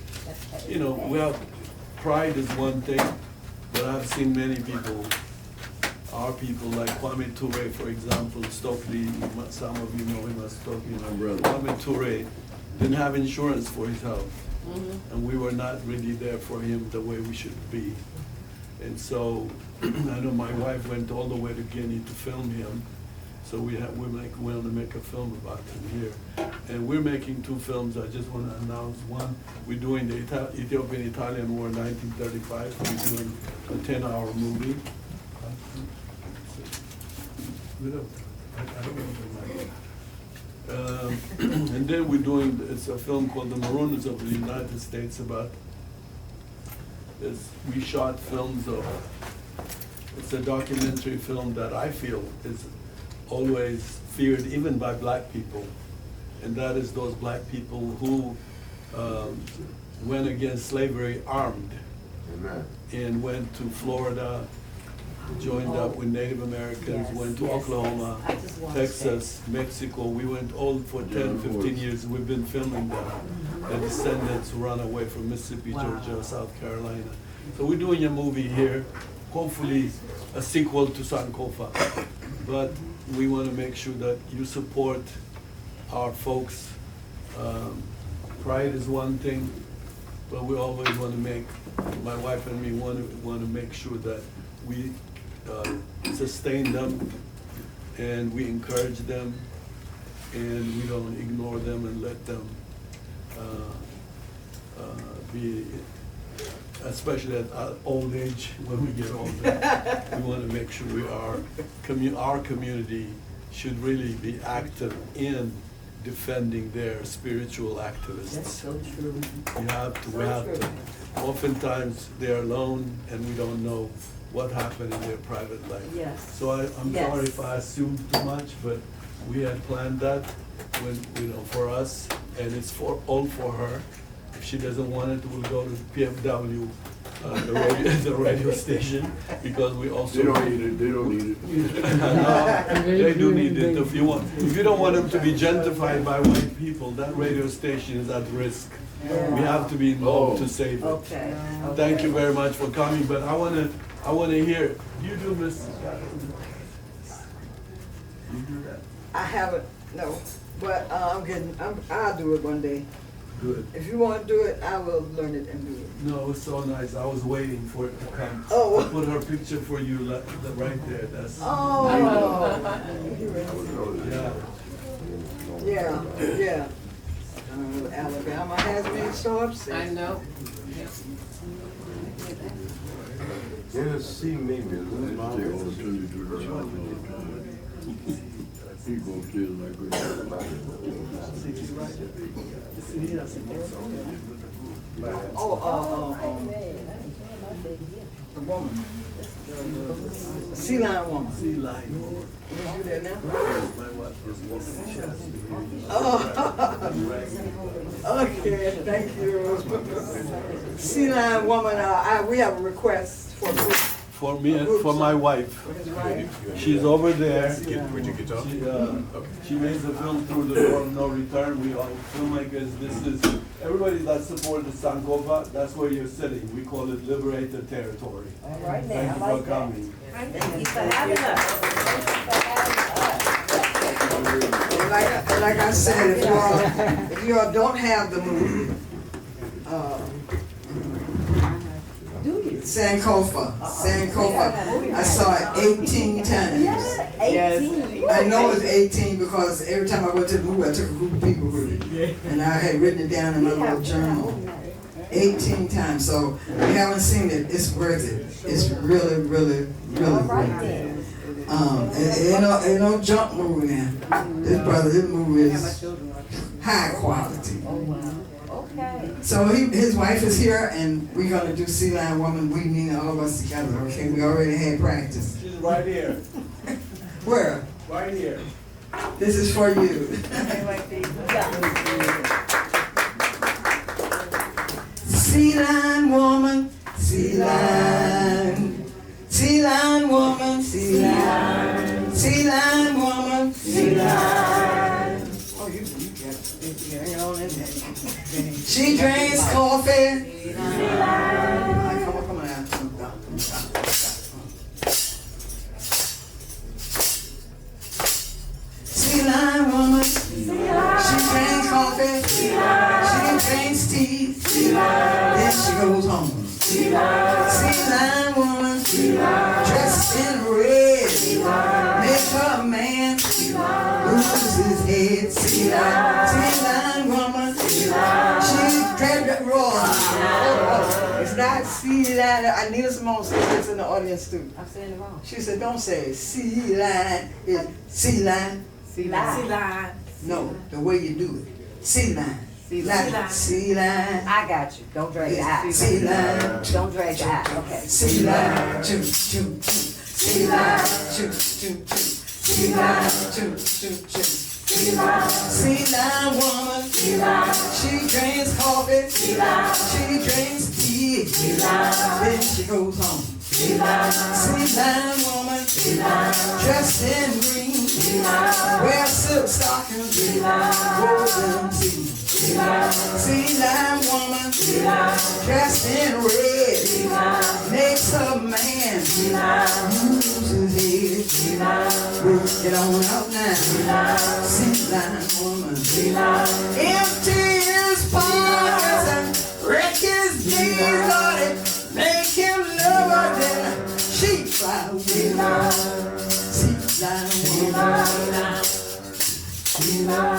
Speaker 7: Pride is one thing, but I've seen many people, our people, like Kwame Ture, for example, Stokely, some of you know him as Stokely, my brother. Kwame Ture didn't have insurance for his health. And we were not really there for him the way we should be. And so, I know my wife went all the way to Guinea to film him. So we want to make a film about him here. And we're making 2 films. I just want to announce one. We're doing the Ethiopian-Italian War, 1935. We're doing a 10-hour movie. And then we're doing, it's a film called The Marooners of the United States about this. We shot films of, it's a documentary film that I feel is always feared even by black people. And that is those black people who went against slavery armed.
Speaker 8: Amen.
Speaker 7: And went to Florida, joined up with Native Americans,
Speaker 2: Yes,
Speaker 7: went to
Speaker 2: yes,
Speaker 7: Oklahoma,
Speaker 2: yes. I just watched
Speaker 7: Texas, Mexico. We went all for 10, 15 years. We've been filming that. The descendants who run away from Mississippi,
Speaker 2: Wow.
Speaker 7: Georgia, South Carolina. So we're doing a movie here, hopefully a sequel to Sankofa. But we want to make sure that you support our folks. Pride is one thing, but we always want to make, my wife and me want to make sure that we sustain them and we encourage them and we don't ignore them and let them be, especially at old age, when we get older. We want to make sure our community should really be active in defending their spiritual activists.
Speaker 2: That's so true.
Speaker 7: We have
Speaker 2: So
Speaker 7: to. Oftentimes, they're alone and we don't know what happened in their private life.
Speaker 2: Yes.
Speaker 7: So I'm
Speaker 2: Yes.
Speaker 7: sorry if I assumed too much, but we had planned that when, for us, and it's all for her. If she doesn't want it, we'll go to PFW, the radio station, because we also.
Speaker 8: They don't need it, they don't need it.
Speaker 7: No, they do need it. If you don't want them to be gentrified by white people, that radio station is at risk. We have to be involved to save it.
Speaker 2: Okay.
Speaker 7: Thank you very much for coming, but I wanna hear, you do, Miss. You do that?
Speaker 1: I haven't, no, but I'll do it one day.
Speaker 7: Good.
Speaker 1: If you want to do it, I will learn it and do it.
Speaker 7: No, it's so nice. I was waiting for it to come.
Speaker 1: Oh.
Speaker 7: I put her picture for you right there. That's.
Speaker 1: Oh.
Speaker 7: Yeah.
Speaker 1: Yeah. Alabama has me so upset.
Speaker 4: I know.
Speaker 8: Tennessee maybe, isn't he goes to like
Speaker 1: The woman. Sea lion woman.
Speaker 7: Sea lion.
Speaker 1: You do that now?
Speaker 7: My wife is walking chest.
Speaker 1: Okay, thank you. Sea lion woman, we have a request for a group.
Speaker 7: For me and for my wife.
Speaker 1: For his wife.
Speaker 7: She's over there.
Speaker 3: Where'd you get off?
Speaker 7: She made the film through the door of no return. We all filmmakers, this is, everybody that supported Sankofa, that's where you're sitting. We call it liberated territory.
Speaker 2: All right now,
Speaker 7: Thank you
Speaker 2: I like
Speaker 7: for
Speaker 2: that.
Speaker 7: coming.
Speaker 2: Thank you for having us.
Speaker 1: And like I said, if you all don't have the movie, Sankofa, I saw it 18 times.
Speaker 2: 18.
Speaker 1: I know it's 18 because every time I went to the movie, I took a group of people with me. And I had written it down in my little journal. 18 times, so if you haven't seen it, it's worth it. It's really, really, really
Speaker 2: All right
Speaker 1: worth it.
Speaker 2: then.
Speaker 1: Ain't no junk movie now. This movie is high quality.
Speaker 2: Oh, wow. Okay.
Speaker 1: So his wife is here, and we're gonna do Sea Lion Woman. We mean all of us together. Okay, we already had practice.
Speaker 7: She's right here,
Speaker 1: Where?
Speaker 7: right here.
Speaker 1: This is for you. Sea Lion Woman, Sea Lion, Sea Lion Woman, Sea Lion, Sea Lion Woman, Sea Lion. Oh, you hang on in there. She drinks coffee. Come on. Sea Lion Woman. She drinks coffee. She drinks tea. Then she goes home. Sea Lion Woman. Dressed in red. Make her man lose his head. Sea Lion Woman. She grabbed that roar. It's not Sea Lion. I need Simone says in the audience too.
Speaker 2: I'm saying it wrong.
Speaker 1: She said, don't say Sea Lion. It's Sea Lion.
Speaker 2: Sea lion.
Speaker 1: No, the way you do it. Sea Lion.
Speaker 2: Sea lion.
Speaker 1: Sea Lion.
Speaker 2: I got you. Don't drag the eye.
Speaker 1: Sea Lion.
Speaker 2: Don't drag the eye. Okay.
Speaker 1: Sea Lion. Choo, choo, choo. Sea Lion. Choo, choo, choo. Sea lion, choo, choo, choo. Sea lion woman. She drinks coffee. She drinks tea. Then she goes home. Sea lion woman. Dressed in green. Wear silk stockings. Golden sea. Sea lion woman. Dressed in red. Makes a man lose his head. Get on out now. Sea lion woman. Empty his pockets and wreck his knees, Lord, it make him love her then she fly away. Sea lion woman.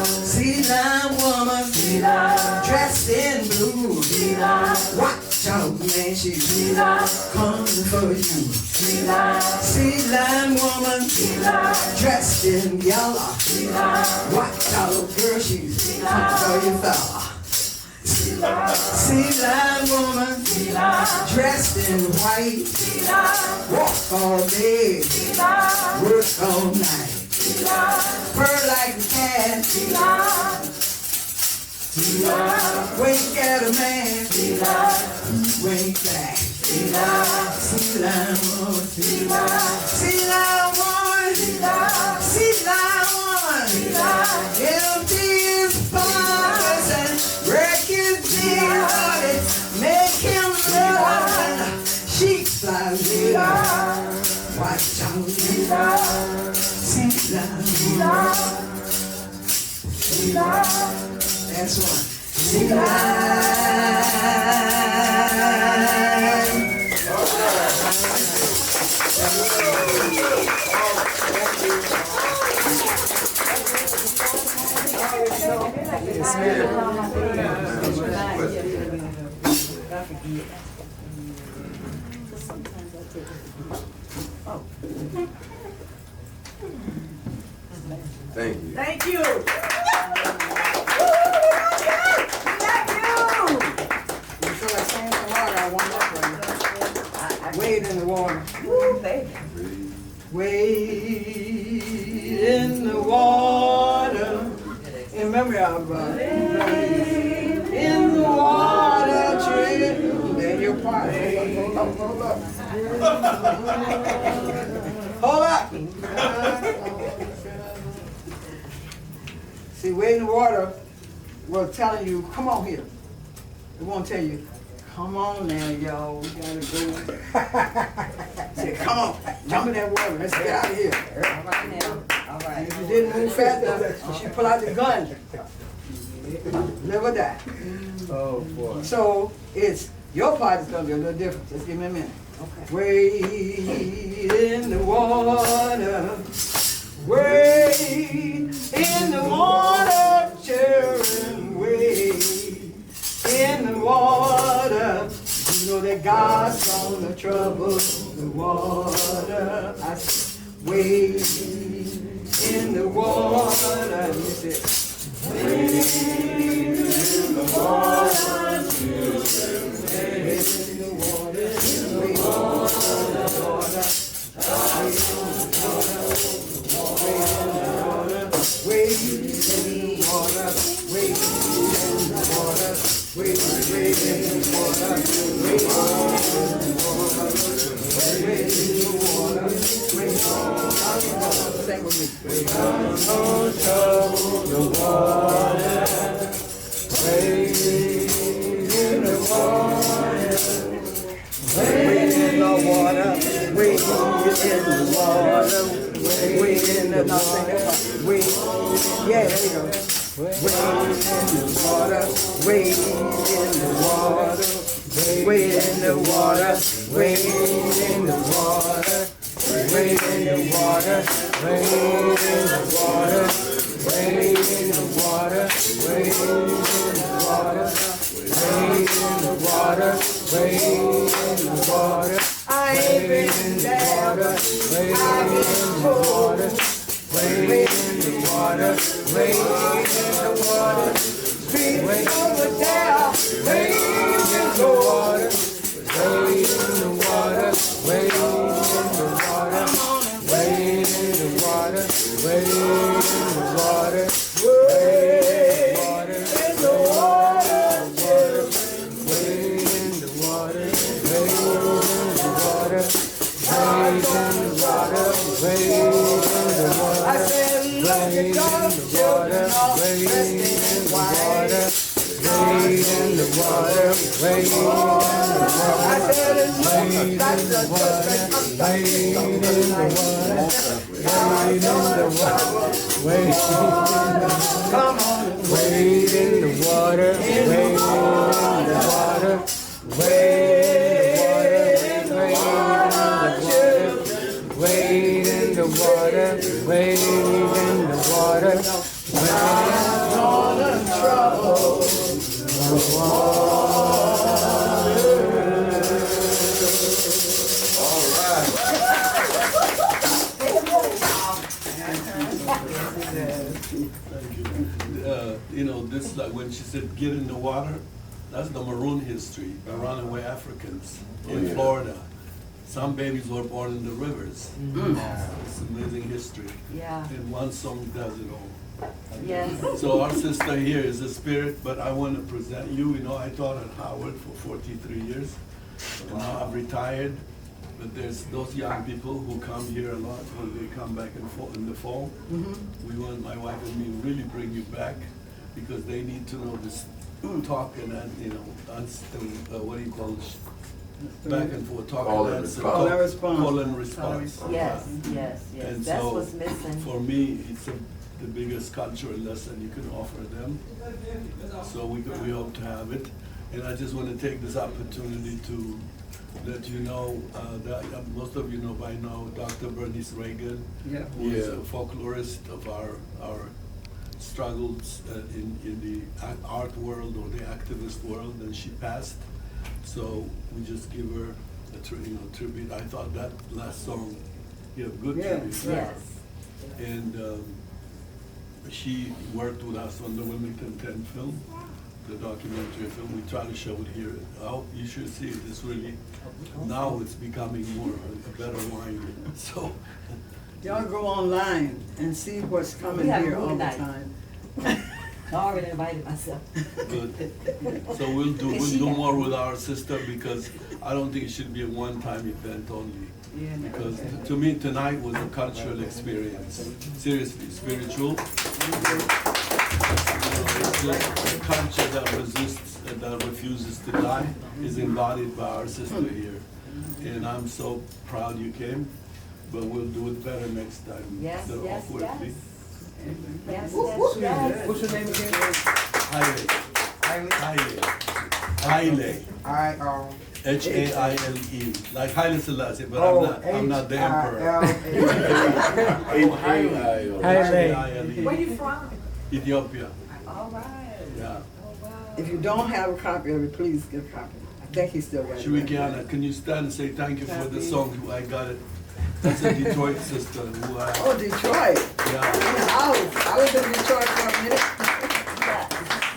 Speaker 1: Sea lion woman. Dressed in blue. Watch out, man, she's coming for you. Sea lion woman. Dressed in yellow. Watch out, girl, she's coming for you, fella. Sea lion woman. Dressed in white. Walk all day. Work all night. Purr like a cat. Wink at a man. Wink back. Sea lion woman. Sea lion woman. Sea lion woman. Empty his pockets and wreck his knees. Make him love and she fly away. Watch out, sea lion woman. That's one. Sea
Speaker 8: Thank you.
Speaker 2: Thank you.
Speaker 1: You feel like saying some water, I want that for you. Wade in the water.
Speaker 2: Woo, baby.
Speaker 1: Wade in the water. In memory of Wade in the water, tree. Then your part. Hold up. Hold up. See, wade in the water was telling you, come on here. It won't tell you, come on now, y'all, we gotta go. Say, come on, jump in that water, let's get out of here.
Speaker 2: All right now. All right.
Speaker 1: If you didn't move fast enough, she pull out the gun. Live or die.
Speaker 6: Oh, boy.
Speaker 1: So it's, your part is gonna be a little different. Just give me a minute.
Speaker 2: Okay.
Speaker 1: Wade in the water. Wade in the water, children, wade in the water. You know that God's gonna trouble the water. I said, wade in the water. You said, wade in the water, children, wade in the water, wade in the water. Wade in the water, wade in the water, wade in the water, wade in the water, wade in the water, wade in the water. Sing with me. Don't trouble the water, wade in the water, wade in the water, wade in the water. Wade in the water, wade, yeah, there you go. Wade in the water, wade in the water, wade in the water, wade in the water, wade in the water, wade in the water, wade in the water, wade in the water, wade in the water, wade in the water. I ain't been down, I've been cold. Wade in the water, wade in the water. Feet over down, wade in the water. Wade in the water, wade in the water. Wade in the water. your daughters, children all dressed in white.
Speaker 4: Wade in the water, wade in the water.
Speaker 1: I said it looks like the
Speaker 4: Wade in the water, wade in the water, wade.
Speaker 1: Come on,
Speaker 4: Wade in the water, wade in the water, wade in the water, wade in the water, wade in the water,
Speaker 1: all the trouble.
Speaker 7: You know, this, like when she said, get in the water, that's the Maroon history, the runaway Africans in Florida. Some babies were born in the rivers. It's amazing history.
Speaker 2: Yeah.
Speaker 7: And one song does it all.
Speaker 2: Yes.
Speaker 7: So our sister here is a spirit, but I want to present you. You know, I taught at Howard for 43 years. And now I've retired, but there's those young people who come here a lot when they come back in the fall. We want, my wife and me, really bring you back because they need to know this talk and you know, what do you call it? Back and forth, talk
Speaker 8: Call
Speaker 7: and
Speaker 8: and
Speaker 7: answer.
Speaker 8: response.
Speaker 1: Call and response.
Speaker 7: Call and response.
Speaker 2: Yes, yes, yes.
Speaker 7: And
Speaker 2: That's
Speaker 7: so,
Speaker 2: what's missing.
Speaker 7: for me, it's the biggest cultural lesson you can offer them. So we hope to have it. And I just want to take this opportunity to let you know that most of you know by now Dr. Bernice Reagan, who is a folklorist of our struggles in the art world or the activist world, and she passed. So we just give her a tribute. I thought that last song, good tribute.
Speaker 2: Yes.
Speaker 7: And she worked with us on the Wilmington 10 film, the documentary film. We try to show it here. Oh, you should see it. It's really, now it's becoming more a better wine. So
Speaker 1: Y'all go online and see what's coming
Speaker 2: We have
Speaker 1: here all the
Speaker 2: movie night.
Speaker 1: time.
Speaker 2: I already invited myself.
Speaker 7: good. So we'll do more with our sister because I don't think it should be a one-time event only.
Speaker 1: Yeah, no.
Speaker 7: Because to me tonight was a cultural experience. Seriously, spiritual. It's just a culture that resists, that refuses to die, is embodied by our sister here. And I'm so proud you came, but we'll do it better next time.
Speaker 2: Yes,
Speaker 7: Instead of
Speaker 2: yes,
Speaker 7: awkwardly.
Speaker 2: yes. Yes, yes, yes.
Speaker 6: What's your name again?
Speaker 7: Haile.
Speaker 6: Haile.
Speaker 7: Haile.
Speaker 6: I
Speaker 7: Haile. Like Haile Selassie, but I'm not the emperor.
Speaker 4: Haile.
Speaker 2: Where you from?
Speaker 7: Ethiopia.
Speaker 2: All right.
Speaker 7: Yeah.
Speaker 2: Oh, wow.
Speaker 1: If you don't have a copy of it, please get a copy. I think he still got it.
Speaker 7: Shurikiana, can you stand and say thank you for the song? I got it. That's a Detroit sister who I,
Speaker 1: Oh, Detroit.
Speaker 7: yeah.
Speaker 1: I was in Detroit for a minute.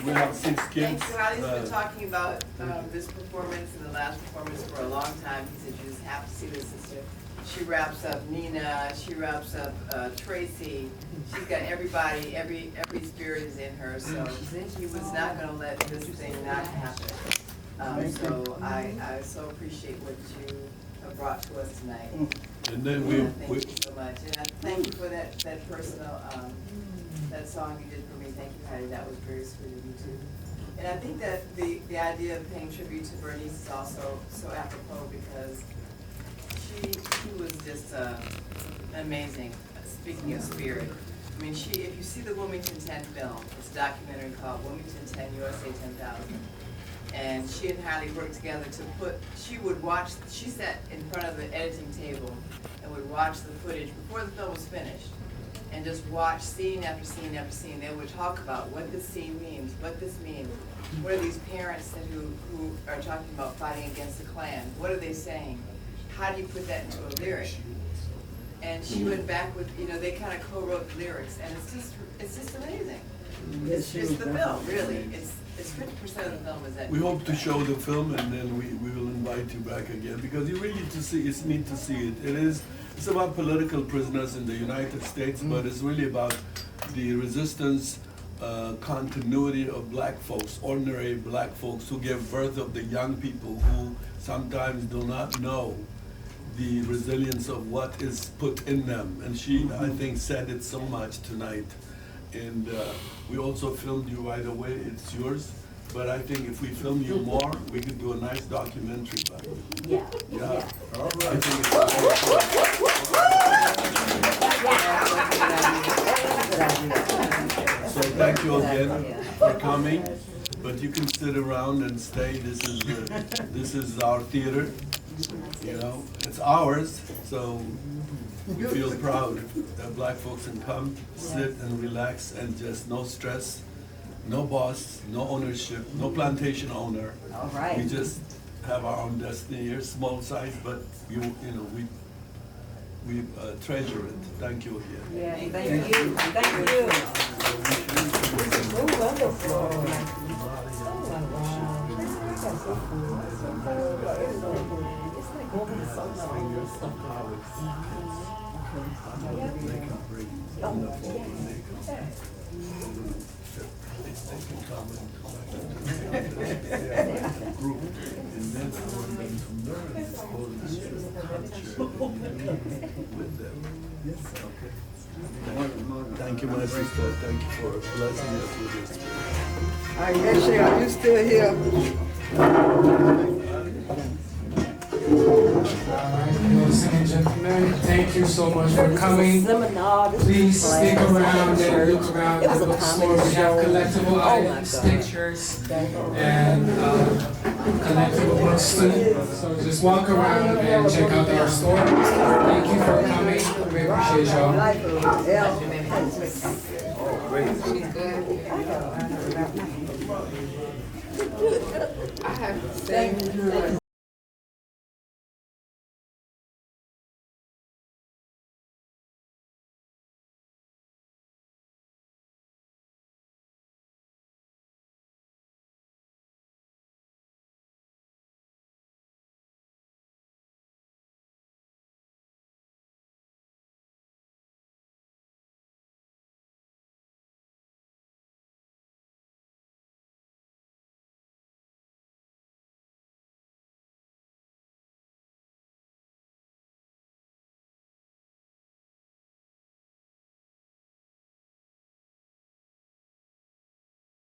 Speaker 7: We have 6 kids.
Speaker 9: Thank you. Ali's been talking about this performance and the last performance for a long time. He said you just have to see this sister. She wraps up Nina, she wraps up Tracy. She's got everybody, every spirit is in her, so he was not gonna let this thing not happen. So I so appreciate what you have brought to us tonight.
Speaker 7: And then
Speaker 9: Thank you so much. And I thank you for that personal, that song you did for me. Thank you, Heidi. That was very sweet of you too. And I think that the idea of paying tribute to Bernice is also so apropos because she was just amazing, speaking of spirit. I mean, if you see the Wilmington 10 film, it's a documentary called Wilmington 10 USA 10,000. And she and Hailey worked together to she sat in front of the editing table and would watch the footage before the film was finished and just watch scene after scene after scene. They would talk about what this scene means, what this means. What are these parents who are talking about fighting against the Klan? What are they saying? How do you put that into a lyric? And she went back with, they kind of co-wrote the lyrics, and it's just amazing. It's just the film, really. It's 50% of the film is that.
Speaker 7: we hope to show the film and then we will invite you back again because you really need to see it. It's about political prisoners in the United States, but it's really about the resistance, continuity of black folks, ordinary black folks who give birth of the young people who sometimes do not know the resilience of what is put in them. And she, I think, said it so much tonight. And we also filmed you right away, it's yours. But I think if we film you more, we could do a nice documentary about it.
Speaker 2: Yeah.
Speaker 7: Yeah.
Speaker 5: All
Speaker 7: I
Speaker 5: right.
Speaker 7: think it's so thank you again for coming, but you can sit around and stay. This is our theater, you know, it's ours, so we feel proud that black folks can come, sit and relax and just no stress, no boss, no ownership, no plantation owner.
Speaker 2: All right.
Speaker 7: We just have our own destiny here, small size, but you know, we treasure it. Thank you again.
Speaker 2: Yeah, thank you. Thank you.
Speaker 10: So wonderful. So It's like going to some
Speaker 7: They can come and group, and then I want them to learn the Polish culture with them. Okay. Thank you, my sister. Thank you for blessing us with this.
Speaker 1: Ayesha, are you still here?
Speaker 4: Ladies and gentlemen, thank you so much for coming.
Speaker 2: Seminar. This
Speaker 4: Please
Speaker 2: was
Speaker 4: stick
Speaker 2: class.
Speaker 4: around and look around
Speaker 2: It
Speaker 4: the
Speaker 2: was a
Speaker 4: bookstore.
Speaker 2: comedy
Speaker 4: We have
Speaker 2: show.
Speaker 4: collectible
Speaker 2: Oh my
Speaker 4: items,
Speaker 2: God.
Speaker 4: pictures, and collectible books too. So just walk around and check out our store. Thank you for coming. We appreciate y'all.
Speaker 10: I have to say,